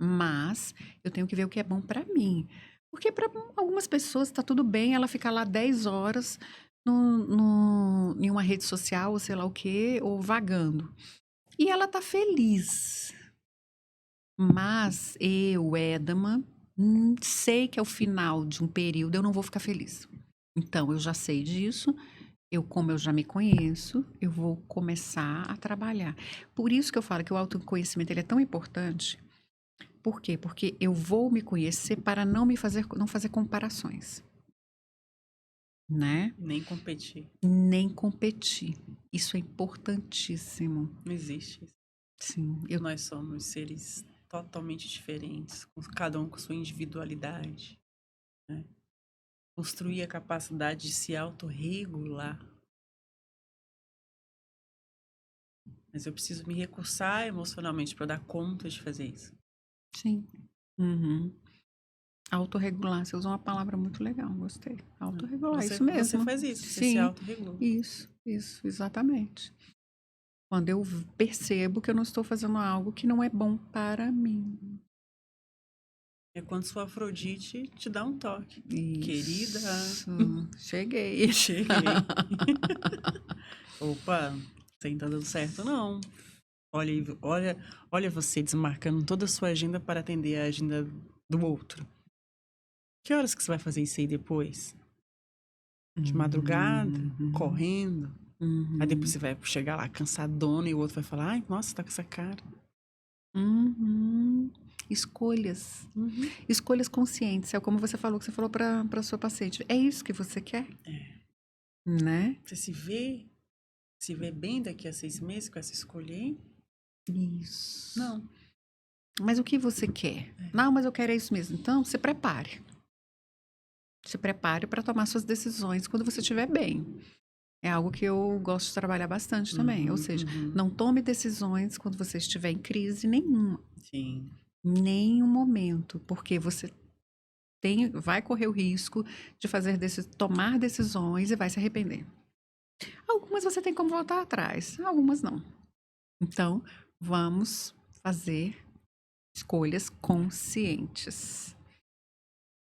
Mas eu tenho que ver o que é bom pra mim. Porque para algumas pessoas tá tudo bem ela ficar lá 10 horas em uma rede social, ou sei lá o quê, ou vagando. E ela tá feliz. Mas eu, Edama, sei que ao final de um período eu não vou ficar feliz. Então, eu já sei disso. Como eu já me conheço, eu vou começar a trabalhar. Por isso que eu falo que o autoconhecimento ele é tão importante. Por quê? Porque eu vou me conhecer para não fazer comparações, né? Nem competir. Nem competir. Isso é importantíssimo. Não existe isso. Sim, Nós somos seres totalmente diferentes, cada um com sua individualidade, né? Construir a capacidade de se autorregular. Mas eu preciso me recursar emocionalmente para dar conta de fazer isso. sim. Uhum. Autorregular, você usou uma palavra muito legal, gostei. Autorregular, isso mesmo. Você faz isso, você se Sim, autorregula. isso, exatamente. Quando eu percebo que eu não estou fazendo algo que não é bom para mim. É quando sua Afrodite te dá um toque. Isso. Querida, Cheguei. cheguei. Opa, você não tá dando certo, não. Olha, olha você desmarcando toda a sua agenda para atender a agenda do outro. Que horas que você vai fazer isso aí depois? De madrugada, correndo. Aí depois você vai chegar lá cansadona e o outro vai falar, ai, nossa, tá com essa cara. Escolhas. Escolhas conscientes. É como você falou, que você falou para sua paciente. É isso que você quer? É. Né? Você se vê bem daqui a 6 meses com essa escolha aí? Isso. Não. Mas o que você quer? Não, mas eu quero isso mesmo. Então, se prepare. Se prepare para tomar suas decisões quando você estiver bem. É algo que eu gosto de trabalhar bastante também. Ou seja, não tome decisões quando você estiver em crise nenhuma. Sim. Nenhum momento. Porque você vai correr o risco de tomar decisões e vai se arrepender. Algumas você tem como voltar atrás, algumas não. Então, vamos fazer escolhas conscientes.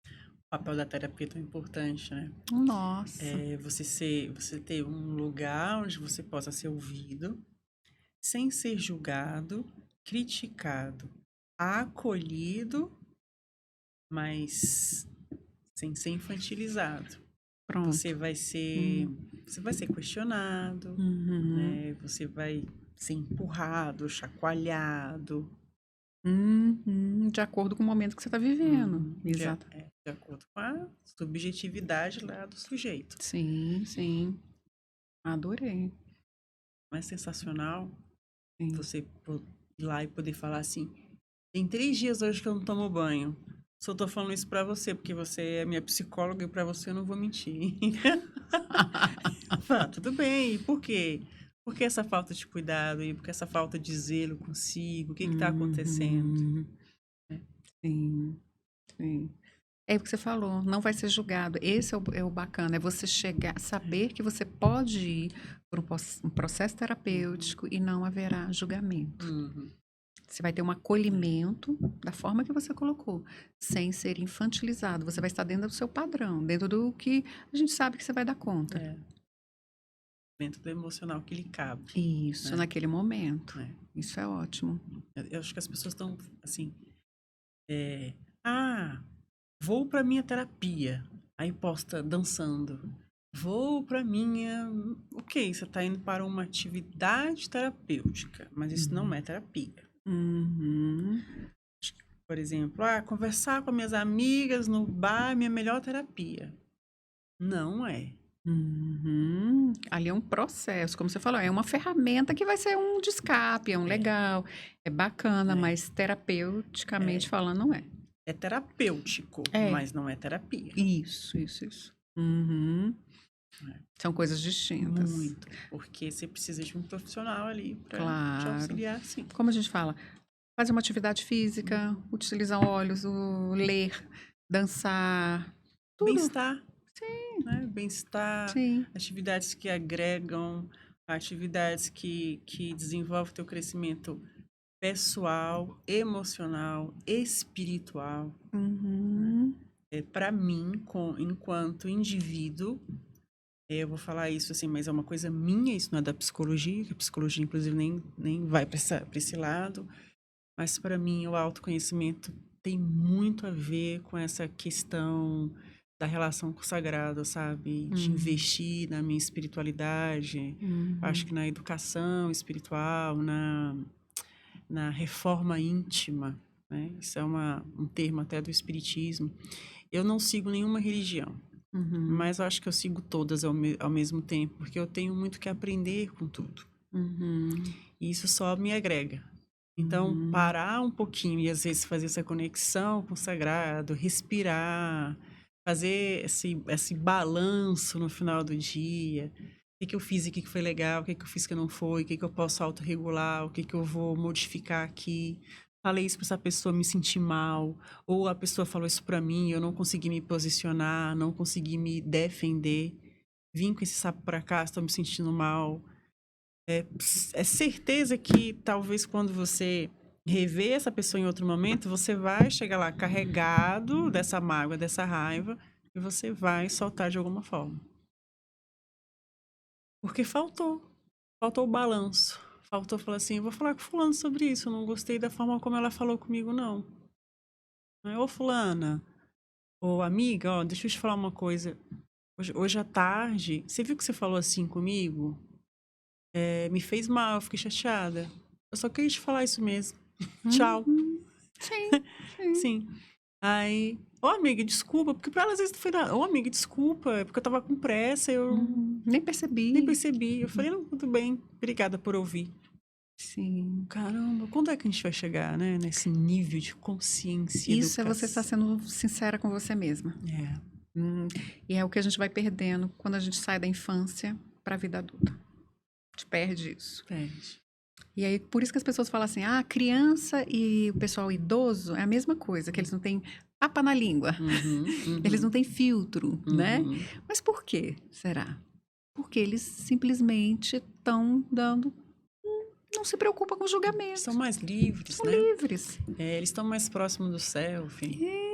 O papel da terapia é tão importante, né? Nossa. É você ter um lugar onde você possa ser ouvido, sem ser julgado, criticado, acolhido, mas sem ser infantilizado. Pronto. Você vai ser questionado, né? Você vai ser empurrado, chacoalhado. De acordo com o momento que você está vivendo. Exato. De acordo com a subjetividade lá do sujeito. Sim. Adorei. Mas sensacional Sim. você ir lá e poder falar assim, Tem 3 dias hoje que eu não tomo banho. Só tô falando isso pra você, porque você é minha psicóloga e pra você eu não vou mentir. Tudo bem, e por quê? Por que essa falta de cuidado e por que essa falta de zelo consigo? O que que tá acontecendo? Uhum. Sim, sim. É o que você falou, não vai ser julgado. Esse é o bacana, é você chegar, saber que você pode ir por um processo terapêutico e não haverá julgamento. Uhum. Você vai ter um acolhimento da forma que você colocou, sem ser infantilizado. Você vai estar dentro do seu padrão, dentro do que a gente sabe que você vai dar conta. É, dentro do emocional que lhe cabe, Isso, né? naquele momento. É. Isso é ótimo. Eu acho que as pessoas estão assim, ah, vou pra minha terapia. Aí posta dançando. Vou pra minha. Ok, você tá indo para uma atividade terapêutica, mas isso não é terapia. Uhum. Por exemplo, conversar com minhas amigas no bar é minha melhor terapia. Não é. Uhum. Ali é um processo, como você falou, é uma ferramenta que vai ser um de escape, é um legal, é bacana, É. mas terapeuticamente falando, não é. É terapêutico, É. mas não é terapia. Isso. Uhum. É. São coisas distintas. Muito. Porque você precisa de um profissional ali para te Claro. auxiliar, sim. Como a gente fala, fazer uma atividade física, utilizar olhos, ler, dançar, tudo. Bem-estar. Sim. Né? Bem-estar, Sim. atividades que agregam, atividades que desenvolvem o teu crescimento pessoal, emocional, espiritual. Uhum. Para mim, enquanto indivíduo, eu vou falar isso assim, mas é uma coisa minha, isso não é da psicologia, que a psicologia, inclusive, nem vai para esse lado. Mas para mim, o autoconhecimento tem muito a ver com essa questão da relação com o sagrado, sabe? De investir na minha espiritualidade. Acho que na educação espiritual, na reforma íntima, né? Isso é um termo até do espiritismo. Eu não sigo nenhuma religião, mas eu acho que eu sigo todas ao mesmo tempo, porque eu tenho muito que aprender com tudo. E isso só me agrega. Então, parar um pouquinho e às vezes fazer essa conexão com o sagrado, respirar, fazer esse balanço no final do dia. O que eu fiz e o que foi legal, o que eu fiz que não foi, o que eu posso autorregular, o que eu vou modificar aqui. Falei isso para essa pessoa, me senti mal, ou a pessoa falou isso para mim, eu não consegui me posicionar, não consegui me defender. Vim com esse sapo para cá, estou me sentindo mal. É certeza que talvez quando você rever essa pessoa em outro momento, você vai chegar lá carregado dessa mágoa, dessa raiva, e você vai soltar de alguma forma. Porque faltou o balanço. Faltou falar assim, eu vou falar com fulano sobre isso, eu não gostei da forma como ela falou comigo, não. Ô fulana, ô amiga, ó, deixa eu te falar uma coisa. Hoje à tarde, você viu que você falou assim comigo? Me fez mal, eu fiquei chateada. Eu só queria te falar isso mesmo. Tchau. Sim. Sim. Aí, amiga, desculpa, porque pra ela às vezes não foi nada. Amiga, desculpa, é porque eu tava com pressa, eu Nem percebi. nem percebi. Eu falei, não, tudo bem, obrigada por ouvir. Sim. Caramba, quando é que a gente vai chegar, né, nesse nível de consciência e Isso é você estar educação? sendo sincera com você mesma. É, E é o que a gente vai perdendo quando a gente sai da infância para a vida adulta. A gente perde isso. perde. E aí, por isso que as pessoas falam assim, criança e o pessoal idoso é a mesma coisa, que eles não têm papa na língua. Eles não têm filtro, né? Mas por quê, será? Porque eles simplesmente estão dando... Não se preocupa com julgamento. São mais livres, São né? livres. Eles estão mais próximos do self,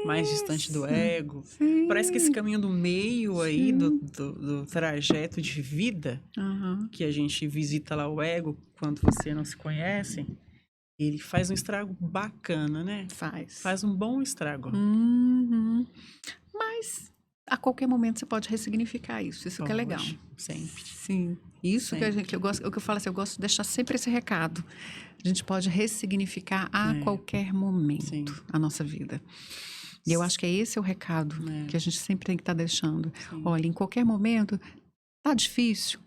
mais distante do ego. Sim. Parece que esse caminho do meio aí, do trajeto de vida, que a gente visita lá o ego, quando você não se conhece, ele faz um estrago bacana, né? Faz um bom estrago. Mas a qualquer momento você pode ressignificar isso. Isso que é legal. Sempre. Sim. Isso que eu gosto, o que eu falo assim, eu gosto de deixar sempre esse recado. A gente pode ressignificar a qualquer momento a nossa vida. E eu acho que esse é o recado que a gente sempre tem que estar deixando. Olha, em qualquer momento, tá difícil,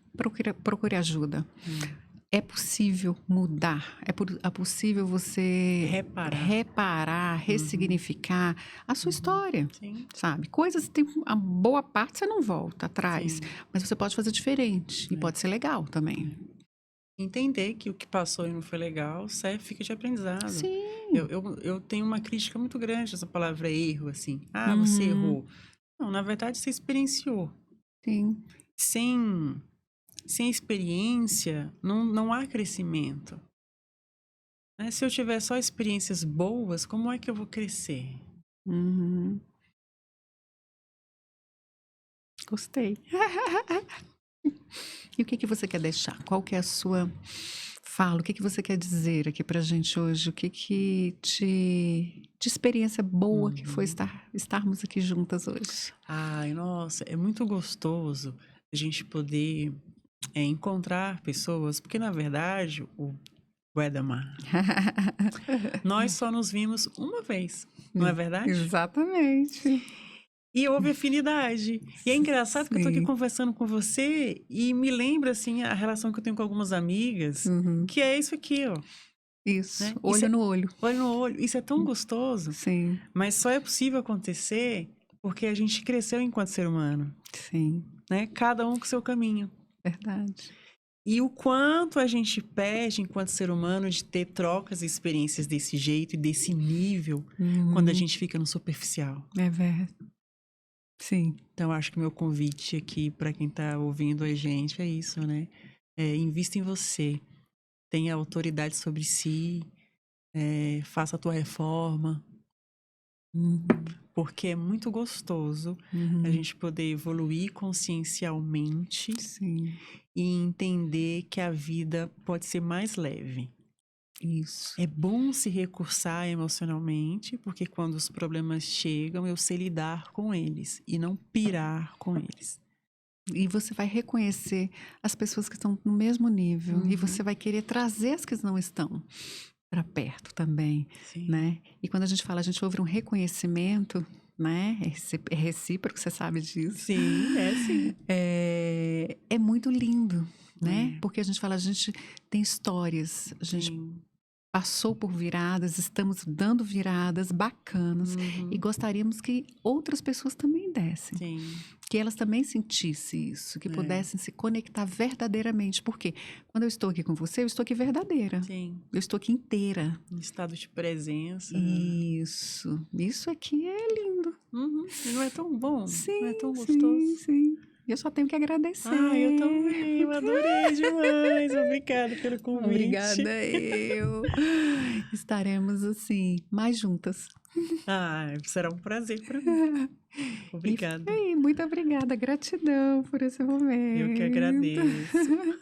procure ajuda. é possível mudar, é possível você reparar, ressignificar a sua história, Sim. sabe? Coisas, tem a boa parte você não volta atrás, Sim. mas você pode fazer diferente e pode ser legal também. Entender que o que passou e não foi legal, fica de aprendizado. Sim. Eu tenho uma crítica muito grande a essa palavra erro, assim. Ah, você Uhum. errou. Não, na verdade, você experienciou. Sim. Sem experiência, não há crescimento. Né? Se eu tiver só experiências boas, como é que eu vou crescer? Uhum. Gostei. E o que que você quer deixar? Qual que é a sua fala? O que que você quer dizer aqui pra gente hoje? O que que de experiência boa que foi estarmos aqui juntas hoje? Ai, nossa, é muito gostoso a gente poder encontrar pessoas, porque na verdade, o Edamar, nós só nos vimos uma vez, não é verdade? Exatamente. E houve afinidade. E é engraçado que eu tô aqui Sim. conversando com você e me lembra, assim, a relação que eu tenho com algumas amigas, Uhum. que é isso aqui, ó. Isso, Né? olho no olho. Olho no olho. Isso é tão gostoso, Sim, mas só é possível acontecer porque a gente cresceu enquanto ser humano, sim, né? Cada um com seu caminho. verdade. E o quanto a gente perde enquanto ser humano de ter trocas e experiências desse jeito e desse nível quando a gente fica no superficial. É verdade. Sim. Então, acho que meu convite aqui para quem está ouvindo a gente é isso, né? Invista em você, tenha autoridade sobre si, faça a tua reforma, porque é muito gostoso a gente poder evoluir consciencialmente Sim, e entender que a vida pode ser mais leve. isso. É bom se recursar emocionalmente, porque quando os problemas chegam, eu sei lidar com eles e não pirar com eles. E você vai reconhecer as pessoas que estão no mesmo nível e você vai querer trazer as que não estão para perto também, Sim. né? E quando a gente fala, a gente ouve um reconhecimento, né? É recíproco, você sabe disso. Sim, sim. É muito lindo, né? Porque a gente fala, a gente tem histórias, a gente Sim. passou por viradas, estamos dando viradas bacanas e gostaríamos que outras pessoas também dessem. Sim. Que elas também sentissem isso, que pudessem se conectar verdadeiramente. Porque quando eu estou aqui com você, eu estou aqui verdadeira. Sim. Eu estou aqui inteira. Em estado de presença. Isso aqui é lindo. E não é tão bom? Sim, não é tão gostoso? sim. Eu só tenho que agradecer. Ah, eu também. Eu adorei demais. Obrigada pelo convite. Obrigada, eu. Estaremos assim, mais juntas. Ah, será um prazer para mim. Obrigada. Muito obrigada, gratidão por esse momento. Eu que agradeço.